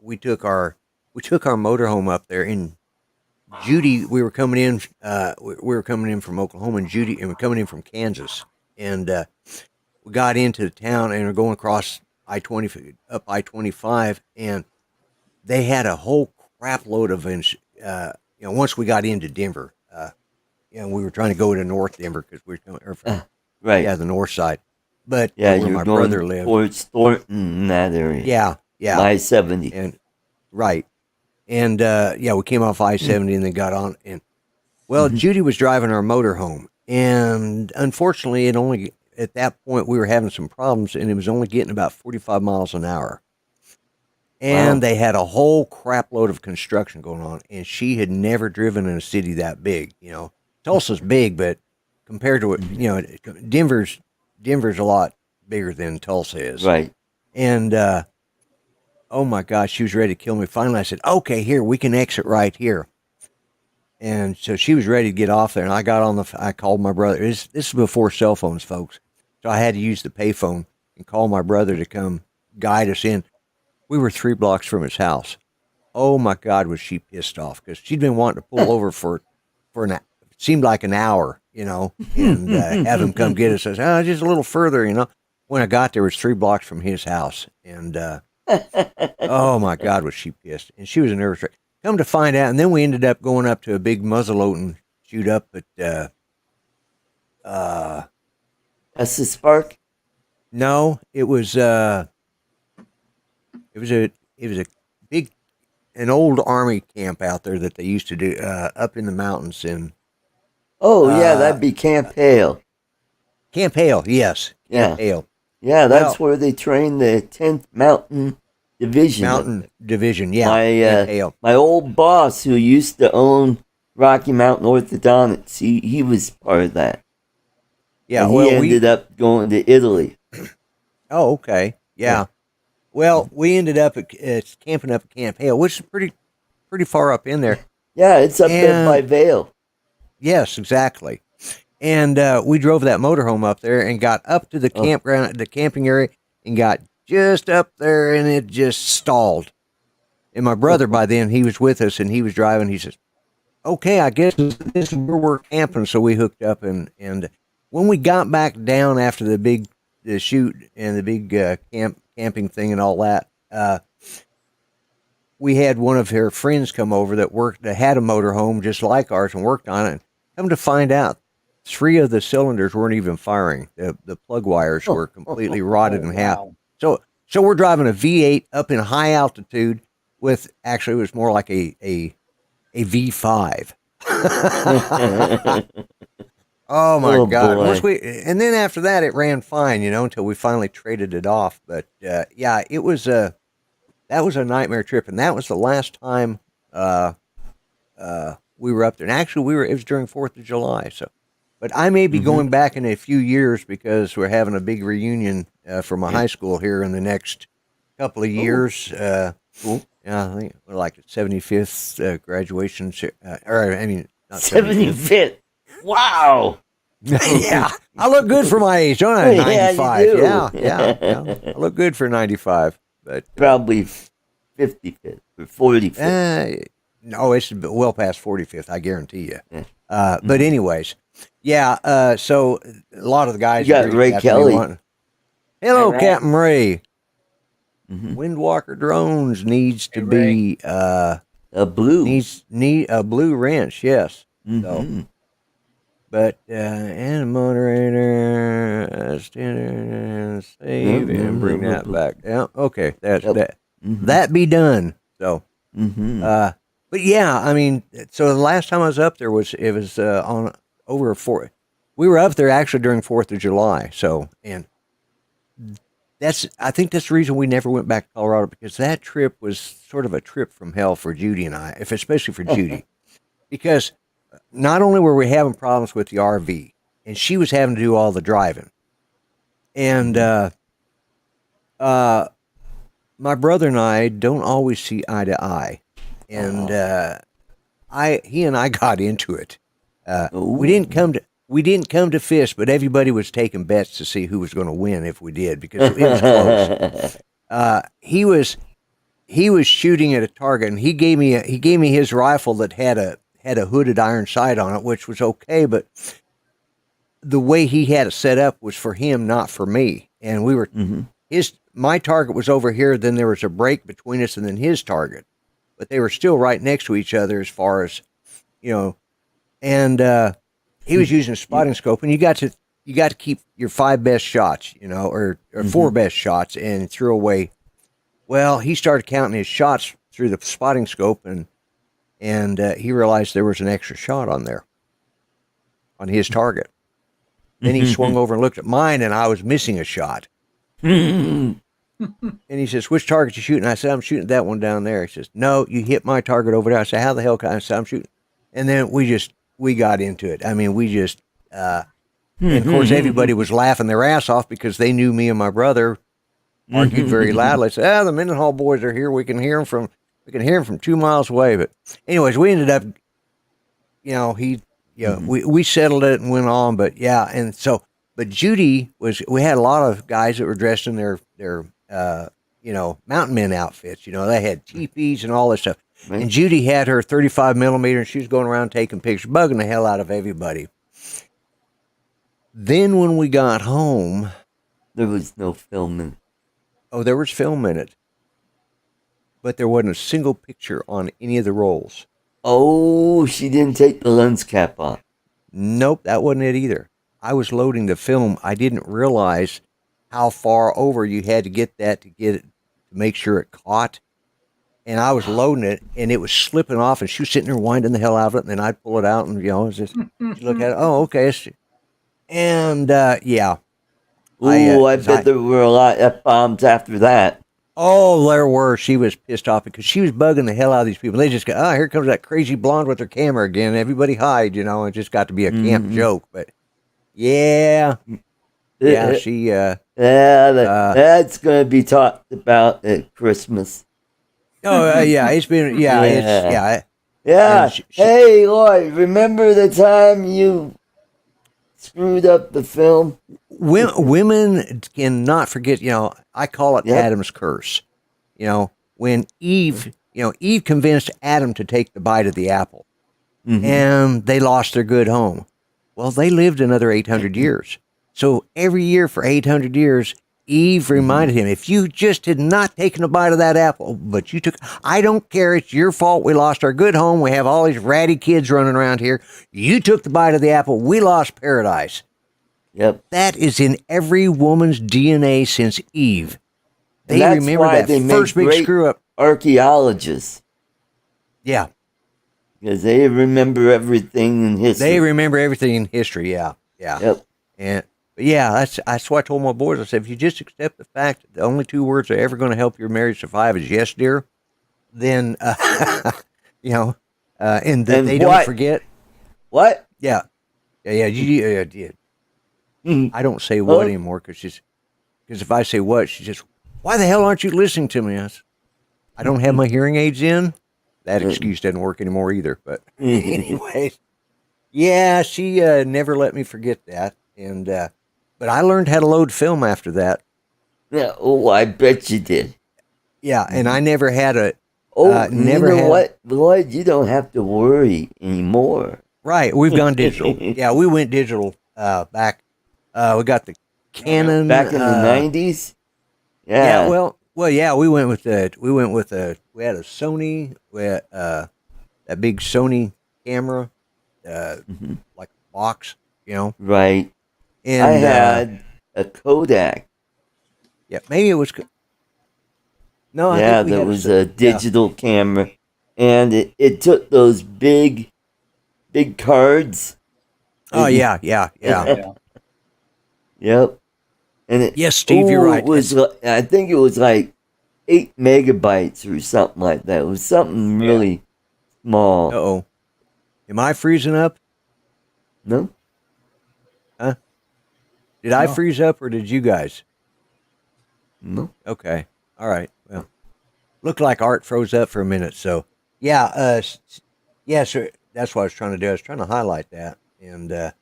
we took our motorhome up there. And Judy, we were coming in. We were coming in from Oklahoma, and Judy, and we're coming in from Kansas, and we got into the town and we're going across I-20 up I-25, and they had a whole crap load of, once we got into Denver, we were trying to go to North Denver because we were coming from, Right. the north side, but Yeah, where you're my going brother lived. towards Thornton in that area. Yeah, I-70. and right, and we came off I-70 and then got on, and Judy was driving our motorhome, and unfortunately, at that point we were having some problems, and it was only getting about 45 miles an hour. And they had a whole crap load of construction going on, and she had never driven in a city that big. Tulsa's big, but compared to it, Denver's a lot bigger than Tulsa is. Right. And oh my gosh, she was ready to kill me. Finally, I said, "Okay, here we can exit right here." And so she was ready to get off there, and I got on I called my brother. This is before cell phones, folks, so I had to use the payphone and call my brother to come guide us in. We were 3 blocks from his house. Oh my God, was she pissed off because she'd been wanting to pull over for it seemed like an hour, and have him come get us. I said, just a little further, When I got there, it was 3 blocks from his house, and oh my God, was she pissed? And she was a nervous wreck. Come to find out, and then we ended up going up to a big muzzleloading shoot up at Estes Park? no, it was a an old army camp out there that they used to do up in the mountains in Oh, yeah, that'd be Camp Hale. Camp Hale. Yes, Camp Hale. Yeah, that's where they train the 10th Mountain Division. Mountain Division. Yeah, Camp Hale. My old boss who used to own Rocky Mountain Orthodontics, he was part of that. Yeah, and he ended up going to Italy. Oh, okay. Yeah. Well, we ended up at camping up at Camp Hale, which is pretty far up in there. Yeah, it's up there by Vail. Yes, exactly. And we drove that motorhome up there and got up to the campground, the camping area, and got just up there, and it just stalled. And my brother, by then, he was with us, and he was driving. He says, "Okay, I guess this is where we're camping." So we hooked up, and when we got back down after the shoot and the big camping thing and all that, we had one of her friends come over that had a motorhome just like ours and worked on it. Come to find out, 3 of the cylinders weren't even firing. The plug wires were completely rotted in half. So we're driving a V8 up in high altitude with, actually it was more like a V5. Oh my God! And then after that, it ran fine, until we finally traded it off. But yeah, it was that was a nightmare trip, and that was the last time we were up there. And actually, it was during 4th of July. So, but I may be going back in a few years because we're having a big reunion for my high school here in the next couple of years. Cool. Yeah, I think we're like 75th graduation, or I mean, not 75th. Wow. Yeah, I look good for my age, don't I? 95. Yeah, you do. Yeah. I look good for 95, but probably 55th or 45th. No, it's well past 45th. I guarantee you. But anyways, yeah. So a lot of the guys. You got Ray Kelly. Hello, Ray. Captain Ray. Windwalker Drones needs to be a blue. Need a blue wrench. Yes. So. But and a moderator, save and bring that back. Yeah, okay, that's that. That be done. So, but yeah, I mean, so the last time I was up there was on over a 4th. We were up there actually during 4th of July. So, and I think that's the reason we never went back to Colorado, because that trip was sort of a trip from hell for Judy and I, if especially for Judy, because not only were we having problems with the RV, and she was having to do all the driving, and my brother and I don't always see eye to eye, and he and I got into it. We didn't come to fists, but everybody was taking bets to see who was going to win if we did, because it was close. He was shooting at a target, and he gave me his rifle that had a hooded iron sight on it, which was okay, but the way he had it set up was for him, not for me. And we were my target was over here, then there was a break between us, and then his target, but they were still right next to each other as far as, and he was using a spotting scope, and you got to keep your 5 best shots, or 4 best shots, and threw away. Well, he started counting his shots through the spotting scope, and he realized there was an extra shot on there, on his target. Then he swung over and looked at mine, and I was missing a shot. And he says, "Which target you shooting?" I said, "I'm shooting that one down there." He says, "No, you hit my target over there." I said, "How the hell can I?" "I'm shooting." And then we got into it. I mean, we just, and of course, everybody was laughing their ass off because they knew me and my brother argued very loudly. I said, "The Mendenhall boys are here. We can hear them from 2 miles away." But anyways, we ended up, we settled it and went on. But yeah, and so, but Judy we had a lot of guys that were dressed in their mountain men outfits. They had teepees and all this stuff. Right. And Judy had her 35 millimeter, and she was going around taking pictures, bugging the hell out of everybody. Then when we got home, there was no film in it. Oh, there was film in it, but there wasn't a single picture on any of the rolls. Oh, she didn't take the lens cap off. Nope, that wasn't it either. I was loading the film. I didn't realize how far over you had to get that to make sure it caught. And I was loading it, and it was slipping off, and she was sitting there winding the hell out of it, and then I'd pull it out, and it was just, she'd look at it. Oh, okay. And yeah. I bet there were a lot of F-bombs after that. Oh, there were. She was pissed off because she was bugging the hell out of these people. They just go, "Oh, here comes that crazy blonde with her camera again." Everybody hide, it just got to be a camp joke. But yeah, she. That's going to be talked about at Christmas. Oh, yeah, it's been, yeah. Hey, Lloyd, remember the time you screwed up the film? Women cannot forget, I call it Adam's curse. When Eve convinced Adam to take the bite of the apple, and they lost their good home. Well, they lived another 800 years. So every year for 800 years, Eve reminded him, "If you just had not taken a bite of that apple, but you took, I don't care. It's your fault. We lost our good home. We have all these ratty kids running around here. You took the bite of the apple. We lost paradise." Yep. That is in every woman's DNA since Eve. They remember that first big screw up. Archaeologists. Yeah. Because they remember everything in history. They remember everything in history. Yeah. Yeah. Yep. And yeah, that's what I told my boys. I said, if you just accept the fact that the only 2 words that are ever going to help your marriage survive is "yes, dear," then, and they don't forget. What? Yeah. Yeah. I don't say what anymore because if I say what, she just, "Why the hell aren't you listening to me?" I don't have my hearing aids in. That excuse doesn't work anymore either. But anyways, yeah, she never let me forget that. And but I learned how to load film after that. Yeah. Oh, I bet you did. Yeah, and I never had a. What, Lloyd? You don't have to worry anymore. Right, we've gone digital. Yeah, we went digital back. We got the Canon back in the 90s. Yeah. Yeah. We went with we had a Sony. We had that big Sony camera, like a box, Right. And I had a Kodak. Yeah, maybe it was. No, I think there was a digital camera, and it took those big cards. Oh yeah. Yep. and it, Yes, Steve, you're right. It was, I think it was like 8 megabytes or something like that. It was something really small. Uh-oh. Am I freezing up? No, Huh? Did I No. freeze up or did you guys? no. Okay. All right. Well, looked like Art froze up for a minute. So, yeah. Yeah, so that's what I was trying to do. I was trying to highlight that. And,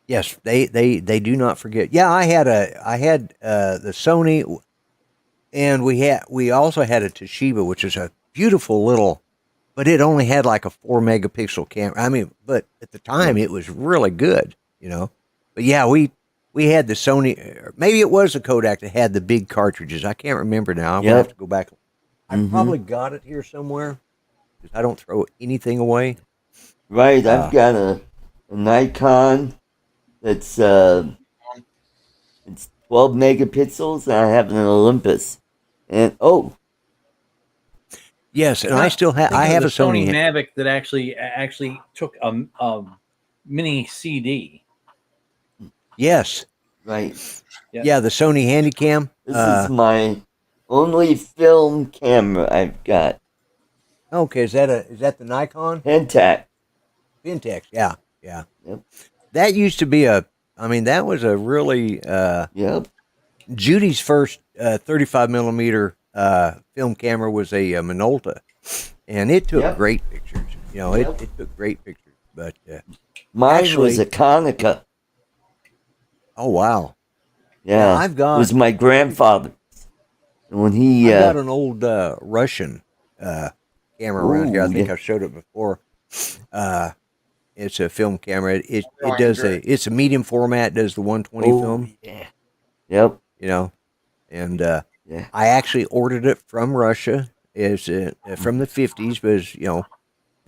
yes, they do not forget. Yeah, I had the Sony, and we also had a Toshiba, which is a beautiful little, but it only had like a 4 megapixel camera. I mean, but at the time it was really good, you know. But yeah, we had the Sony, or maybe it was the Kodak that had the big cartridges. I can't remember now. I'm gonna have to go back. I probably got it here somewhere because I don't throw anything away. Right, I've got a Nikon that's it's 12 megapixels, and I have an Olympus, and Yes, and I still have. I have a Sony. Mavic that actually took a mini CD. Yes. right, Yep. Yeah, the Sony Handycam. this is my only film camera I've got. Okay, is that the Nikon? Pentax. Vintex, yeah. Yep. That used to be that was a really, Yep. Judy's first 35 millimeter film camera was a Minolta, and it took great pictures. You know, it took great pictures. But Mine was a Konica. oh wow, Yeah, I've it got was my grandfather. And when he I got an old Russian camera around here. I think I showed it before. It's a film camera. It does it's a medium format. Does the 120 film? Yeah. Yep. You know, and I actually ordered it from Russia. It's from the 50s, but you know,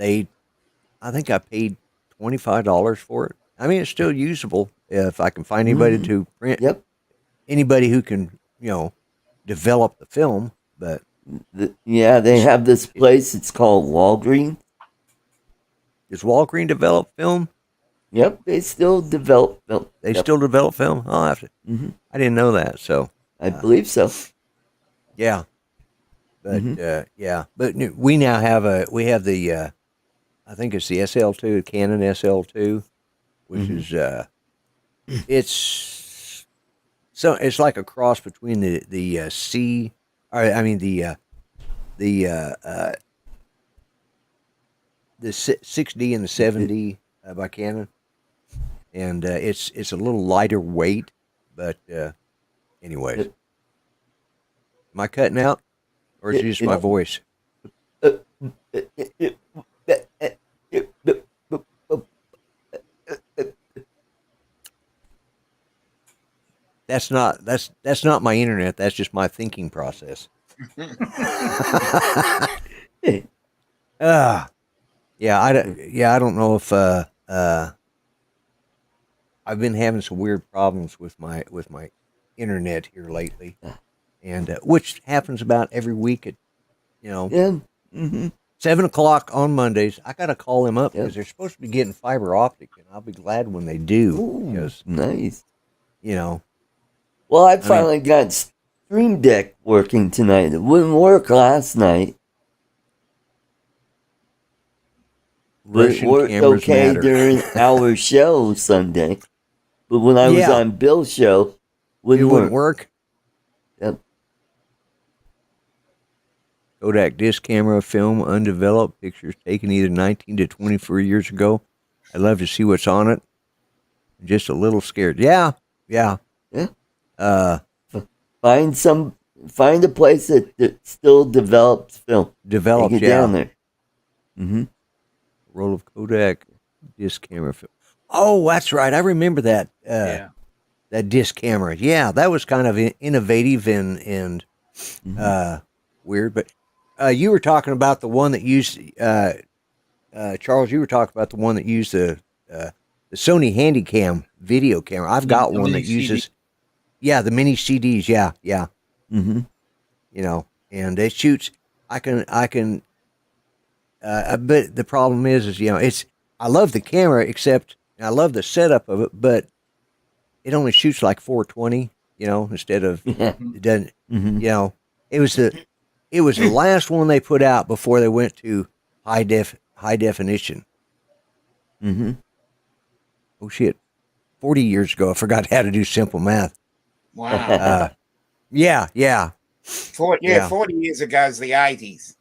I think I paid $25 for it. I mean, it's still usable if I can find anybody to print. Yep. Anybody who can, develop the film. But they have this place. It's called Walgreens. does Walgreen develop film? Yep, they still develop film. They still develop film. I'll have to. I didn't know that. So I believe so. yeah, but but we now have the I think it's the SL2, Canon SL2, which is it's like a cross between the C, or I mean the 6D and the 7D by Canon, and it's a little lighter weight, but anyways, am I cutting out, or is it just my voice? That's not my internet. That's just my thinking process. I don't know if I've been having some weird problems with my internet here lately, and which happens about every week at 7 o'clock on Mondays. I got to call them up because they're supposed to be getting fiber optic, and I'll be glad when they do. Ooh, because nice. Well, I finally got Stream Deck working tonight. It wouldn't work last night. It worked okay during our show Sunday. But when I was on Bill's show, it wouldn't work. Yep. Kodak disc camera, film, undeveloped, pictures taken either 19 to 24 years ago. I'd love to see what's on it. I'm just a little scared. Yeah. Find a place that still develops film. Develops, down there. Mm-hmm. Roll of Kodak disc camera film. Oh, that's right. I remember that. That disc camera. Yeah, that was kind of innovative and weird. But you were talking about the one that used Charles. You were talking about the one that used the Sony Handycam video camera. I've got one that uses. Yeah, the mini CDs. Yeah. Mm-hmm. And it shoots. I can. But the problem is I love the camera, except I love the setup of it, but it only shoots like 420. instead of Yeah. it doesn't. Mm-hmm. It was the last one they put out before they went to high definition. Mm-hmm. Oh shit, 40 years ago, I forgot how to do simple math. Wow. Yeah. 40 years ago is the 80s.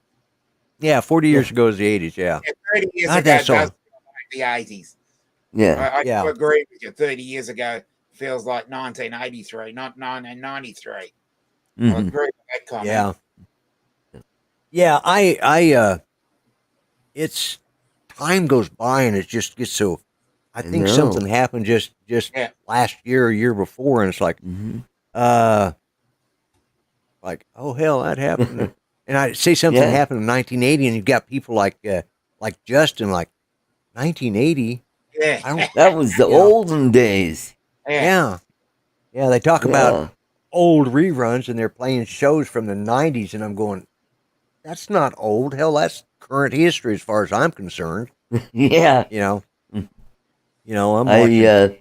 Yeah, 40 years ago is the 80s. Yeah, 30 years God, ago that's does so. feel like the 80s. Yeah. I Yeah. do agree with you. 30 years ago feels like 1983, not 1993. I'll Mm-hmm. agree with that comment. Yeah. It's time goes by and it just gets so. I think know. something happened just Yeah. last year or year before, and it's like, Mm-hmm. like, oh hell, that happened. And I say something Yeah. happened in 1980, and you've got people like Justin, like 1980. Yeah. I don't. That was the You know. olden days. Yeah. Yeah. They talk about Yeah. old reruns, and they're playing shows from the 90s, and I'm going, that's not old. Hell, that's current history as far as I'm concerned. Yeah. I'm watching.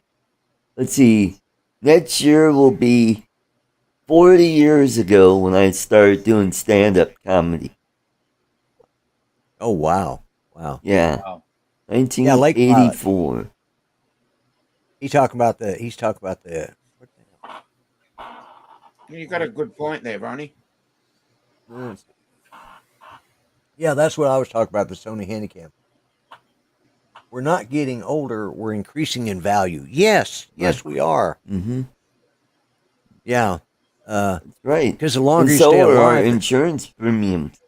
Let's see. Next year will be 40 years ago when I started doing stand-up comedy. Oh wow. Yeah. Wow. 1984. He's talking about the. What the hell? You got a good point there, Ronnie. Yeah, that's what I was talking about. The Sony Handycam. We're not getting older. We're increasing in value. Yes, we are. Mm-hmm. Yeah. That's right. Because the longer And you so stay are our alive. insurance premiums.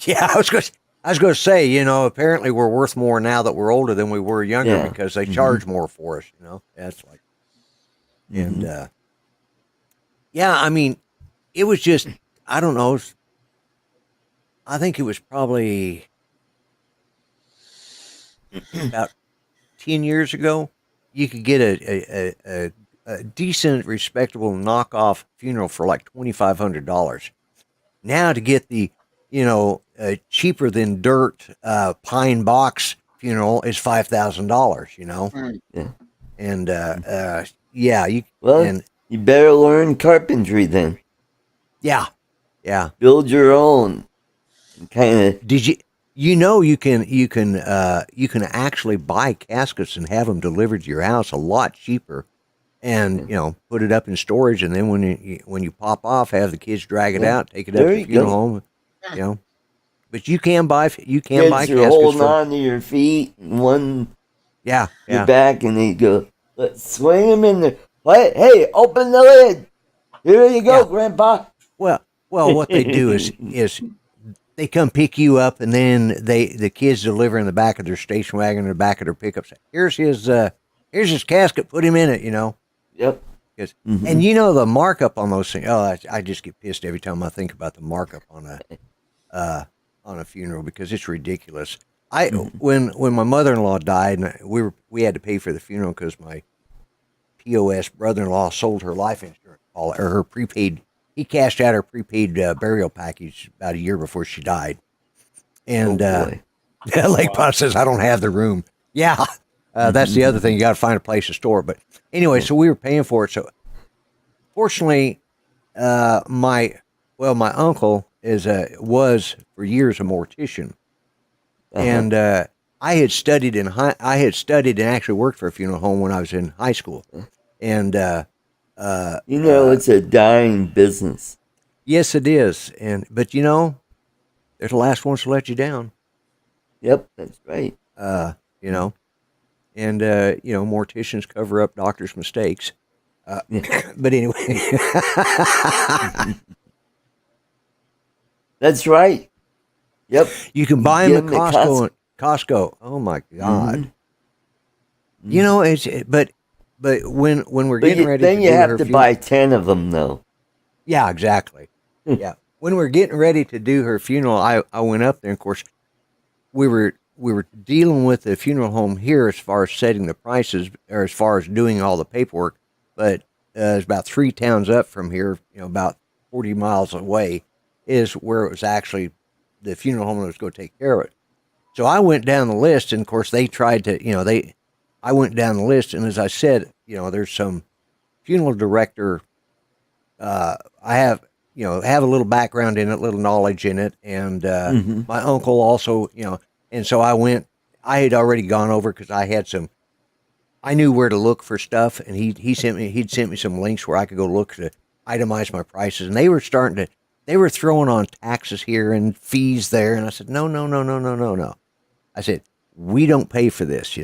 Yeah, I was going to say, apparently we're worth more now that we're older than we were younger Yeah. because they Mhm. charge more for us. That's like, Mhm. and yeah, I mean, it was just, I don't know. I think it was probably about 10 years ago. You could get a decent, respectable knockoff funeral for like $2,500. Now to get the, cheaper than dirt pine box funeral is $5,000. Mm. Yeah. And yeah, Well, and you better learn carpentry then. yeah. Build your own. Kind of. Did you can actually buy caskets and have them delivered to your house a lot cheaper, and put it up in storage, and then when you pop off, have the kids drag it Yeah. out, take it There up to you the funeral go. home. But you can buy Kids caskets are holding from on to your feet and one yeah. your back, and they go, let's swing them in there. What? Hey, open the lid. Here you go, Yeah. Grandpa. Well, what they do is they come pick you up, and then the kids deliver in the back of their station wagon or the back of their pickup. Say, here's his casket. Put him in it. Yep. 'Cause- Mhm. and the markup on those things. Oh, I just get pissed every time I think about the markup on a funeral because it's ridiculous. When my mother-in-law died, and we had to pay for the funeral because my POS brother-in-law sold her life insurance or her prepaid. He cashed out her prepaid burial package about a year before she died. And Oh, boy. Lake Pot says, I don't have the room. Yeah. That's the other thing. You got to find a place to store it. But anyway, so we were paying for it. So fortunately, my uncle was for years a mortician. Uh-huh. And I had studied and actually worked for a funeral home when I was in high school. And it's a dying business. yes, it is. But they're the last ones to let you down. Yep, that's right. Morticians cover up doctors' mistakes. But anyway, That's right. Yep. you can buy them Get at 'em at Costco. Oh my God! Mhm. But when we're But getting ready, then to you do have her to funeral- buy 10 of them, though. Yeah, exactly. Yeah, when we're getting ready to do her funeral, I went up there. And of course, we were dealing with the funeral home here as far as setting the prices or as far as doing all the paperwork. But it's about 3 towns up from here, about 40 miles away, is where it was actually the funeral home that was going to take care of it. So I went down the list, and of course they tried to, I went down the list, and as I said, there's some funeral director I have have a little background in it, little knowledge in it, and my uncle also, and so I went. I had already gone over because I had some. I knew where to look for stuff, and he'd sent me some links where I could go look to itemize my prices, and they were throwing on taxes here and fees there, and I said no no no no no no no. I said we don't pay for this,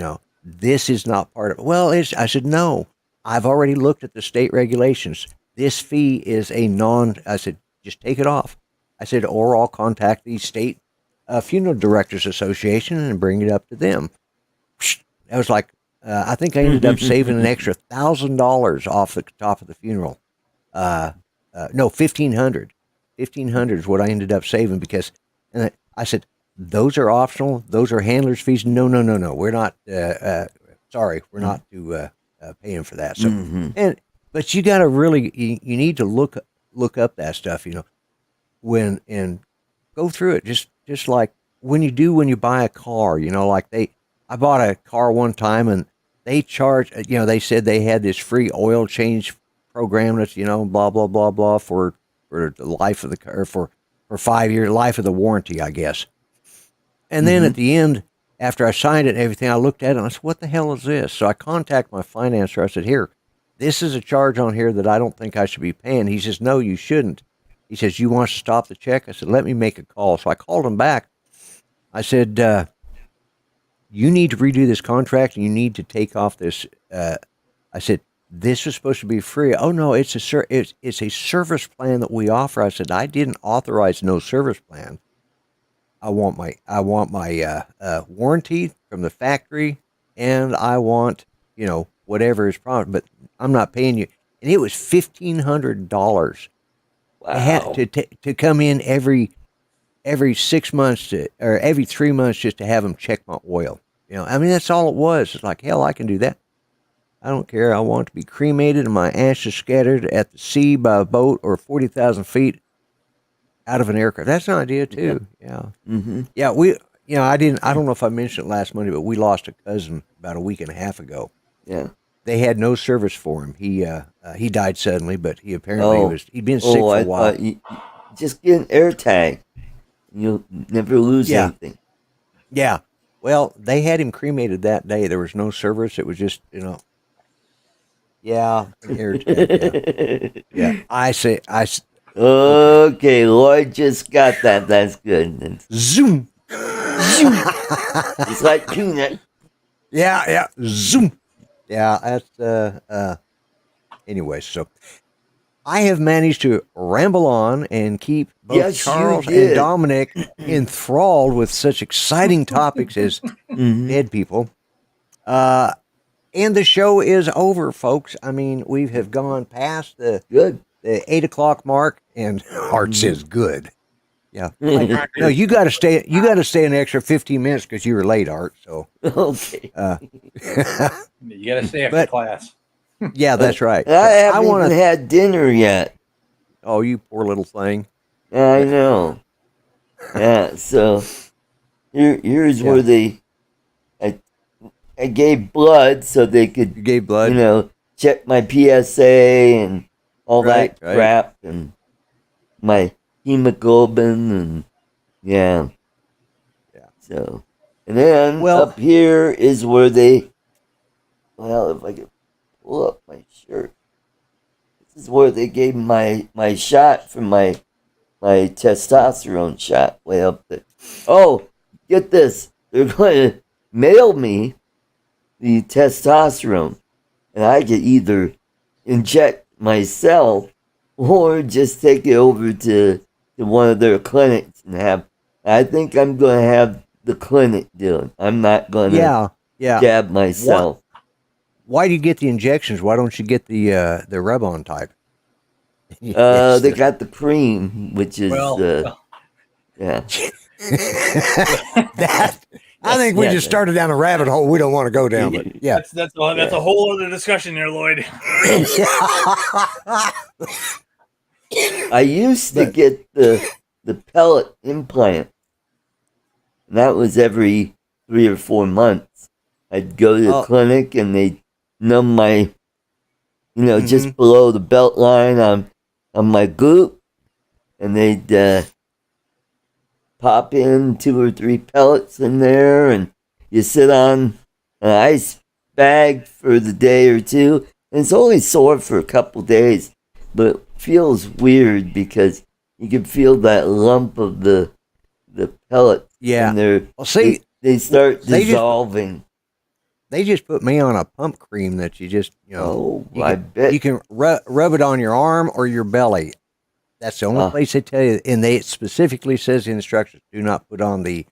this is not part of it. Well, I said no, I've already looked at the state regulations. This fee is I said just take it off. I said or I'll contact the state funeral directors association and bring it up to them. That was like. I think I ended up saving an extra $1,000 off the top of the funeral. No, 1,500. 1,500 is what I ended up saving because, and I said, those are optional. Those are handlers fees. No, no, no, no. We're not. Sorry, we're not paying for that. So, but you got to really, you need to look up that stuff. And go through it. Just like when you buy a car. I bought a car one time and they charge, they said they had this free oil change program that's, blah, blah, blah, blah for the life of the car, for 5 year life of the warranty, I guess. And then at the end, after I signed it and everything, I looked at it and I said, what the hell is this? So I contacted my financer. I said, here, this is a charge on here that I don't think I should be paying. He says, no, you shouldn't. He says, you want to stop the check? I said, let me make a call. So I called him back. I said, you need to redo this contract and you need to take off this. I said, this is supposed to be free. Oh no, it's a service plan that we offer. I said, I didn't authorize no service plan. I want my warranty from the factory, and I want whatever is promised. But I'm not paying you. And it was $1,500. Wow. I had to come in every 6 months or every 3 months just to have them check my oil. That's all it was. It's like, hell, I can do that. I don't care. I want to be cremated and my ashes scattered at the sea by a boat or 40,000 feet out of an aircraft. That's an idea too. Yeah. Mm-hmm. Yeah. I don't know if I mentioned it last Monday, but we lost a cousin about a week and a half ago. Yeah. They had no service for him. He died suddenly, but he apparently he'd been sick for a while. Just get an air tag. You'll never lose anything. Yeah. Well, they had him cremated that day. There was no service. It was just, yeah. Yeah. Okay, Lloyd just got that. That's good. Zoom. Zoom. It's like peanut. Yeah. Zoom. Yeah, that's, anyway, so I have managed to ramble on and keep both Charles and Dominic enthralled with such exciting topics as dead people. And the show is over, folks. I mean, we have gone past the 8 o'clock mark, and Art says good. Yeah. No, you got to stay. You got to stay an extra 15 minutes because you were late, Art. So okay. You got to stay after class. Yeah, that's right. I haven't even had dinner yet. Oh, you poor little thing. I know. Yeah. So here's where I gave blood so they could. You gave blood. Check my PSA and all that crap and my hemoglobin and yeah. So, and then up here is where they. Well, if I could pull up my shirt, this is where they gave my shot for my testosterone shot way up there. Oh, get this! They're going to mail me the testosterone, and I could either inject myself or just take it over to one of their clinics and have. I think I'm going to have the clinic do it. I'm not going to jab myself. Why do you get the injections? Why don't you get the rub-on type? They got the cream, which is yeah. I think we just started down a rabbit hole we don't want to go down. But yeah, that's a whole other discussion there, Lloyd. I used to get the pellet implant. And that was every 3 or 4 months. I'd go to the clinic and they'd numb my, just below the belt line on on my group, and they'd pop in 2 or 3 pellets in there, and you sit on an ice bag for the day or two, and it's only sore for a couple days, but it feels weird because you can feel that lump of the pellet. Yeah. And they're, Well, see, they start they just- dissolving. they just put me on a pump cream that you just, Oh, you I can, bet. you can rub it on your arm or your belly. That's the only Ah. place they tell you, and they it specifically says in the instructions, do not put on the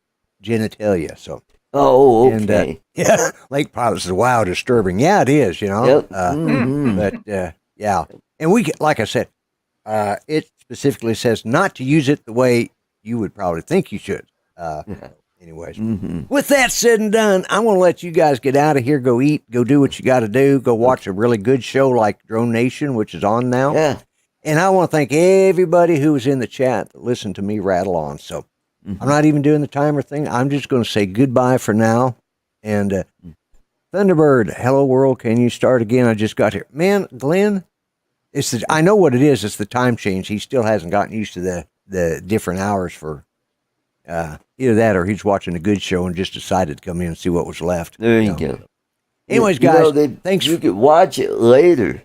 genitalia. So Oh, and, okay. yeah, Lake Pilot says, wow, disturbing. Yeah, it is. Yep. Mhm. But yeah, and like I said, it specifically says not to use it the way you would probably think you should. Anyways, Mhm. with that said and done, I'm going to let you guys get out of here, go eat, go do what you got to do, go watch a really good show like Drone Nation, which is on now. Yeah. And I want to thank everybody who was in the chat that listened to me rattle on. So Mhm. I'm not even doing the timer thing. I'm just going to say goodbye for now. And Thunderbird, hello world, can you start again? I just got here. Man, Glenn, I know what it is. It's the time change. He still hasn't gotten used to the different hours for either that or he's watching a good show and just decided to come in and see what was left. There you know. go. Anyways, You know, guys, thanks. You could watch it later.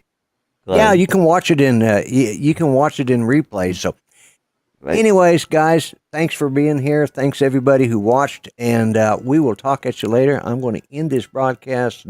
Yeah, you can watch it in you can watch it in replay. So, Right. anyways, guys, thanks for being here. Thanks everybody who watched, and we will talk at you later. I'm going to end this broadcast